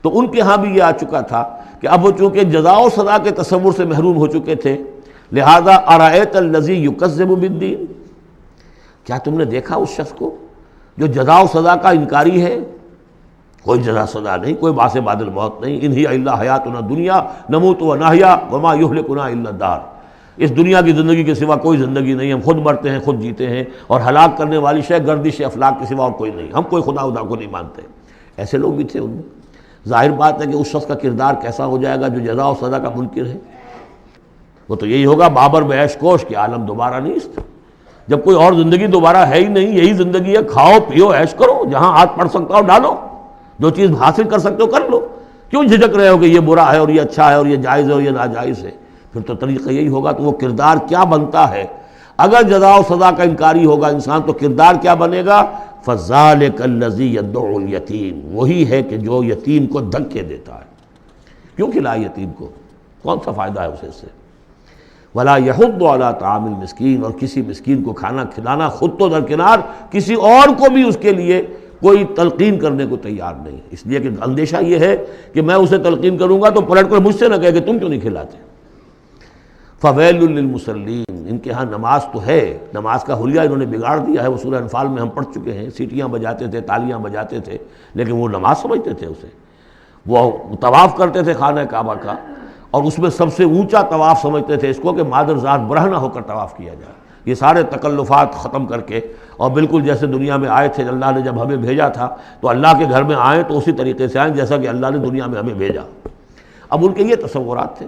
تو ان کے ہاں بھی یہ آ چکا تھا کہ اب وہ چونکہ جزا و سزا کے تصور سے محروم ہو چکے تھے، لہذا ارأیت الذی یکذب بالدین، کیا تم نے دیکھا اس شخص کو جو جزا و سزا کا انکاری ہے؟ کوئی جزا سزا نہیں، کوئی باعث بعد الموت نہیں، ان ہی الا حیاتنا الدنیا نموت و نحیا وما یہلکنا الا الدہر، اس دنیا کی زندگی کے سوا کوئی زندگی نہیں، ہم خود مرتے ہیں خود جیتے ہیں، اور ہلاک کرنے والی شے گردش افلاک کے سوا اور کوئی نہیں، ہم کوئی خدا کو نہیں مانتے۔ ایسے لوگ بھی تھے ان میں۔ ظاہر بات ہے کہ اس شخص کا کردار کیسا ہو جائے گا جو جزا و سزا کا منکر ہے؟ وہ تو یہی ہوگا بابر بعیش کوش کہ عالم دوبارہ نہیں، جب کوئی اور زندگی دوبارہ ہے ہی نہیں، یہی زندگی ہے، کھاؤ پیو عیش کرو، جہاں ہاتھ پڑ سکتا ہو ڈالو، جو چیز حاصل کر سکتے ہو کر لو، کیوں جھجک رہے ہو کہ یہ برا ہے اور یہ اچھا ہے اور یہ جائز ہے اور یہ ناجائز ہے؟ پھر تو طریقہ یہی ہوگا۔ تو وہ کردار کیا بنتا ہے اگر جزا و سزا کا انکاری ہوگا انسان، تو کردار کیا بنے گا؟ فَذَلِكَ الَّذِي يَدُعُّ الْيَتِيمَ، وہی ہے کہ جو یتیم کو دھکے دیتا ہے۔ کیوں کھلائے یتیم کو؟ کون سا فائدہ ہے اسے اس سے؟ وَلَا يَحُضُّ عَلَىٰ طَعَامِ الْمِسْكِينِ، اور کسی مسکین کو کھانا کھلانا خود تو درکنار، کسی اور کو بھی اس کے لیے کوئی تلقین کرنے کو تیار نہیں، اس لیے کہ اندیشہ یہ ہے کہ میں اسے تلقین کروں گا تو پلٹ کر مجھ سے نہ کہے کہ تم کیوں نہیں کھلاتے۔ فَوَيْلٌ لِّلْمُصَلِّينَ، ان کے ہاں نماز تو ہے، نماز کا حلیہ انہوں نے بگاڑ دیا ہے، وہ سورہ انفال میں ہم پڑھ چکے ہیں، سیٹیاں بجاتے تھے، تالیاں بجاتے تھے، لیکن وہ نماز سمجھتے تھے اسے۔ وہ طواف کرتے تھے خانہ کعبہ کا، اور اس میں سب سے اونچا طواف سمجھتے تھے اس کو کہ مادر ذات برہنہ ہو کر طواف کیا جائے، یہ سارے تکلفات ختم کر کے، اور بالکل جیسے دنیا میں آئے تھے، اللہ نے جب ہمیں بھیجا تھا تو اللہ کے گھر میں آئیں تو اسی طریقے سے آئیں جیسا کہ اللہ نے دنیا میں ہمیں بھیجا۔ اب ان کے یہ تصورات تھے۔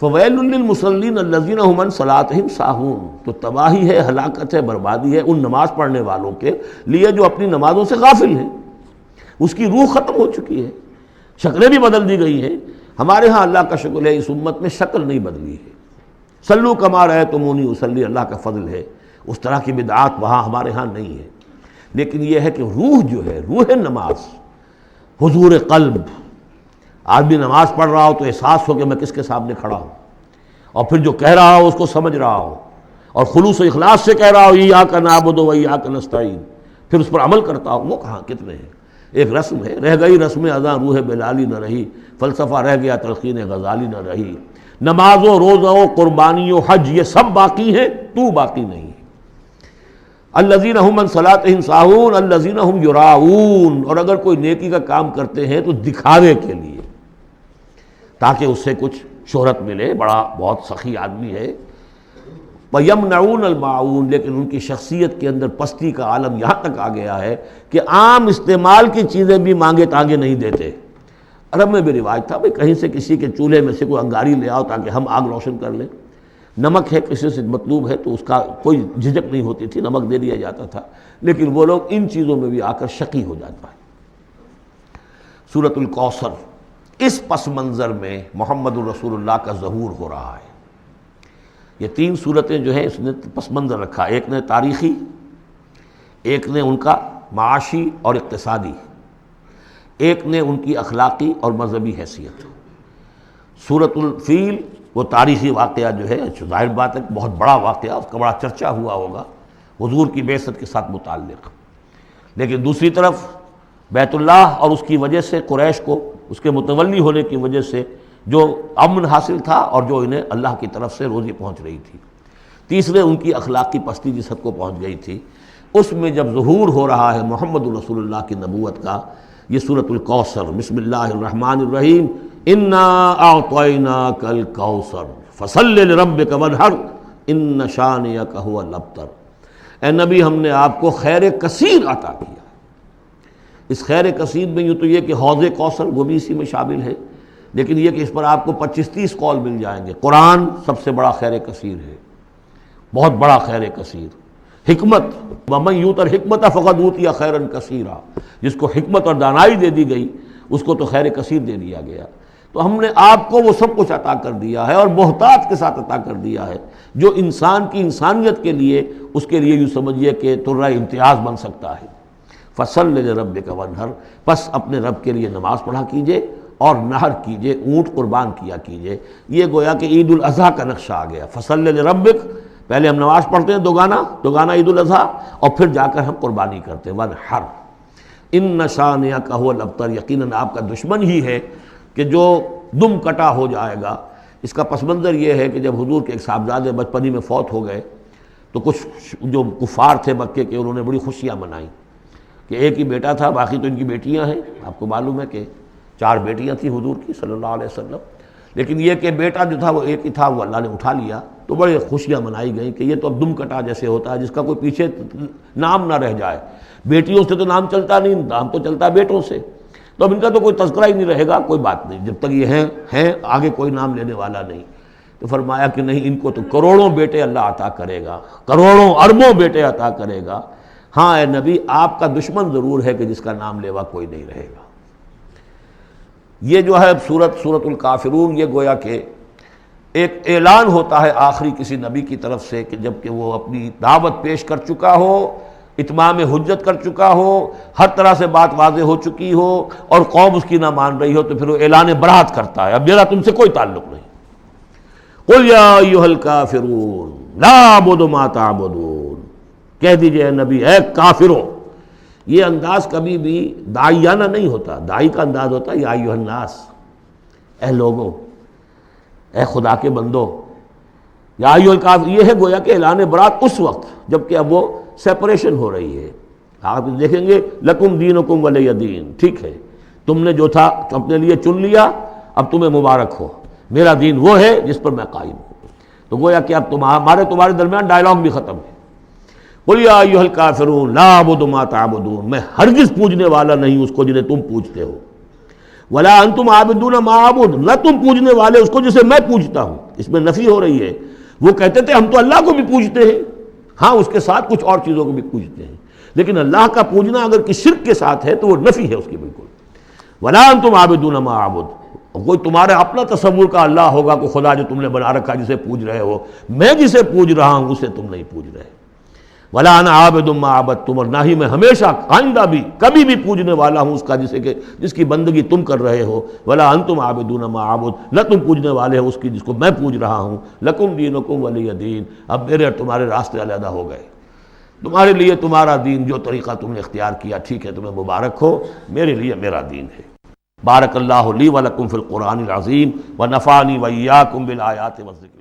فَوَيْلٌ لِّلْمُصَلِّينَ الَّذِينَ هُمْ عَنْ صَلَاتِهِمْ سَاهُونَ، تو تباہی ہے، ہلاکت ہے، بربادی ہے ان نماز پڑھنے والوں کے لیے جو اپنی نمازوں سے غافل ہیں، اس کی روح ختم ہو چکی ہے، شکلیں بھی بدل دی گئی ہیں۔ ہمارے ہاں اللہ کا شکر ہے اس امت میں شکل نہیں بدلی ہے، صلو کما رأیتمونی اصلی، اللہ کا فضل ہے، اس طرح کی بدعات وہاں ہمارے ہاں نہیں ہے، لیکن یہ ہے کہ روح جو ہے، روح نماز، حضور قلب، آدمی نماز پڑھ رہا ہو تو احساس ہو کہ میں کس کے سامنے کھڑا ہوں، اور پھر جو کہہ رہا ہو اس کو سمجھ رہا ہو، اور خلوص و اخلاص سے کہہ رہا ہو ایاک نعبد و ایاک نستعین، پھر اس پر عمل کرتا ہو، وہ کہاں کتنے ہیں؟ ایک رسم ہے، رہ گئی رسم اذاں روح بلالی نہ رہی، فلسفہ رہ گیا تلقین غزالی نہ رہی، نماز و روزہ و قربانی و حج یہ سب باقی ہیں، تو باقی نہیں ہے۔ الذین هم عن صلاتهم ساہون الذین هم یراؤون، اور اگر کوئی نیکی کا کام کرتے ہیں تو دکھاوے کے لیے، تاکہ اس سے کچھ شہرت ملے، بڑا بہت سخی آدمی ہے۔ وَيَمْنَعُونَ الْمَاعُونَ، لیکن ان کی شخصیت کے اندر پستی کا عالم یہاں تک آ گیا ہے کہ عام استعمال کی چیزیں بھی مانگے تانگے نہیں دیتے۔ عرب میں بھی رواج تھا بھئی کہیں سے کسی کے چولہے میں سے کوئی انگاری لے آؤ تاکہ ہم آگ روشن کر لیں، نمک ہے کسی سے مطلوب ہے تو اس کا کوئی جھجک نہیں ہوتی تھی، نمک دے دیا جاتا تھا، لیکن وہ لوگ ان چیزوں میں بھی آ کر شقی ہو جاتا ہے۔ سورۃ الکوثر، اس پس منظر میں محمد الرسول اللہ کا ظہور ہو رہا ہے۔ یہ تین صورتیں جو ہیں اس نے پس منظر رکھا، ایک نے تاریخی، ایک نے ان کا معاشی اور اقتصادی، ایک نے ان کی اخلاقی اور مذہبی حیثیت۔ سورۃ الفیل وہ تاریخی واقعہ جو ہے، ظاہر بات ہے بہت بڑا واقعہ، اس کا بڑا چرچا ہوا ہوگا حضور کی بعثت کے ساتھ متعلق، لیکن دوسری طرف بیت اللہ اور اس کی وجہ سے قریش کو اس کے متولی ہونے کی وجہ سے جو امن حاصل تھا اور جو انہیں اللہ کی طرف سے روزی پہنچ رہی تھی۔ تیسرے ان کی اخلاقی پستی جس حد کو پہنچ گئی تھی، اس میں جب ظہور ہو رہا ہے محمد الرسول اللہ کی نبوت کا، یہ سورۃ الکوثر، بسم اللہ الرحمن الرحیم، انا اعطیناک الکوثر فصل لربک وانحر ان شانئک ھو الابتر۔ اے نبی، ہم نے آپ کو خیر کثیر عطا کیا۔ اس خیر کثیر میں یوں تو یہ کہ حوض کوثر وہ بھی اسی میں شامل ہے، لیکن یہ کہ اس پر آپ کو 25-30 قول مل جائیں گے۔ قرآن سب سے بڑا خیر کثیر ہے، بہت بڑا خیر کثیر۔ حکمت، ومن یؤت الحکمت فقد اوتی خیرا کثیرا، جس کو حکمت اور دانائی دے دی گئی اس کو تو خیر کثیر دے دیا گیا۔ تو ہم نے آپ کو وہ سب کچھ عطا کر دیا ہے، اور محتاط کے ساتھ عطا کر دیا ہے، جو انسان کی انسانیت کے لیے، اس کے لیے یوں سمجھیے کہ ترہ امتیاز بن سکتا ہے۔ فصل لربک وانحر، پس اپنے رب کے لیے نماز پڑھا کیجئے اور نحر کیجئے، اونٹ قربان کیا کیجئے۔ یہ گویا کہ عید الاضحیٰ کا نقشہ آ گیا۔ فصل لربک، پہلے ہم نماز پڑھتے ہیں دوگانا عید الاضحیٰ، اور پھر جا کر ہم قربانی کرتے ہیں۔ وانحر ان شانئک ھو الابتر، یقیناً آپ کا دشمن ہی ہے کہ جو دم کٹا ہو جائے گا۔ اس کا پس منظر یہ ہے کہ جب حضور کے ایک صاحبزادے بچپنی میں فوت ہو گئے تو کچھ جو کفار تھے مکے کے، انہوں نے بڑی خوشیاں منائیں کہ ایک ہی بیٹا تھا، باقی تو ان کی بیٹیاں ہیں۔ آپ کو معلوم ہے کہ 4 بیٹیاں تھیں حضور کی صلی اللہ علیہ وسلم، لیکن یہ کہ بیٹا جو تھا وہ ایک ہی تھا، وہ اللہ نے اٹھا لیا، تو بڑے خوشیاں منائی گئیں کہ یہ تو اب دم کٹا جیسے ہوتا ہے جس کا کوئی پیچھے نام نہ رہ جائے۔ بیٹیوں سے تو نام چلتا نہیں، نام تو چلتا ہے بیٹوں سے، تو اب ان کا تو کوئی تذکرہ ہی نہیں رہے گا۔ کوئی بات نہیں، جب تک یہ ہیں آگے کوئی نام لینے والا نہیں۔ تو فرمایا کہ نہیں، ان کو تو کروڑوں بیٹے اللہ عطا کرے گا، کروڑوں اربوں بیٹے عطا کرے گا۔ ہاں اے نبی، آپ کا دشمن ضرور ہے کہ جس کا نام لیوا کوئی نہیں رہے گا۔ یہ جو ہے سورۃ الکافرون، یہ گویا کہ ایک اعلان ہوتا ہے آخری کسی نبی کی طرف سے کہ جب کہ وہ اپنی دعوت پیش کر چکا ہو، اتمام حجت کر چکا ہو، ہر طرح سے بات واضح ہو چکی ہو، اور قوم اس کی نہ مان رہی ہو، تو پھر وہ اعلان براۃ کرتا ہے، اب میرا تم سے کوئی تعلق نہیں۔ قل یا ایھا الکافرون لا اعبد ما تعبدون، کہہ دیجئے اے نبی، اے کافروں۔ یہ انداز کبھی بھی داعیانہ نہیں ہوتا، داعی کا انداز ہوتا ہے یا ایھا الناس، اے لوگوں، اے خدا کے بندو، یا ایھا الکافر، یہ ہے گویا کہ اعلان برات اس وقت جب کہ اب وہ سیپریشن ہو رہی ہے۔ آپ دیکھیں گے لکم دینکم ولی دین، ٹھیک ہے، تم نے جو تھا اپنے لیے چن لیا، اب تمہیں مبارک ہو، میرا دین وہ ہے جس پر میں قائم ہوں۔ تو گویا کہ اب تمہارے درمیان ڈائلاگ بھی ختم ہے۔ قل یا ایھا الکافرون لا اعبد ما تعبدون، میں ہرگز پوجنے والا نہیں اس کو جنہیں تم پوجتے ہو، ولا انتم عابدون ما اعبد، نہ تم پوجنے والے اس کو جسے میں پوجتا ہوں۔ اس میں نفی ہو رہی ہے۔ وہ کہتے تھے ہم تو اللہ کو بھی پوجتے ہیں، ہاں اس کے ساتھ کچھ اور چیزوں کو بھی پوجتے ہیں، لیکن اللہ کا پوجنا اگر کسی شرک کے ساتھ ہے تو وہ نفی ہے اس کی بالکل۔ ولا انتم عابدون ما اعبد، کوئی تمہارا اپنا تصور کا اللہ ہوگا، کوئی خدا جو تم نے بنا رکھا جسے پوج رہے ہو، میں جسے پوج رہا ہوں اسے تم نہیں پوج رہے۔ ولا انا عابد ما عبدتم، اور نہ ہی میں ہمیشہ آئندہ بھی کبھی بھی پوجنے والا ہوں اس کا جس کی بندگی تم کر رہے ہو۔ ولا انتم عابدون ما اعبد، نہ تم پوجنے والے ہو اس کی جس کو میں پوج رہا ہوں۔ لکم دینکم ولی دین، اب میرے اور تمہارے راستے علیحدہ ہو گئے، تمہارے لیے تمہارا دین، جو طریقہ تم نے اختیار کیا ٹھیک ہے، تمہیں مبارک ہو، میرے لیے میرا دین ہے۔ بارک اللہ لی ولکم فی القرآن العظیم ونفعنی وإیاکم بالآیات والذکر۔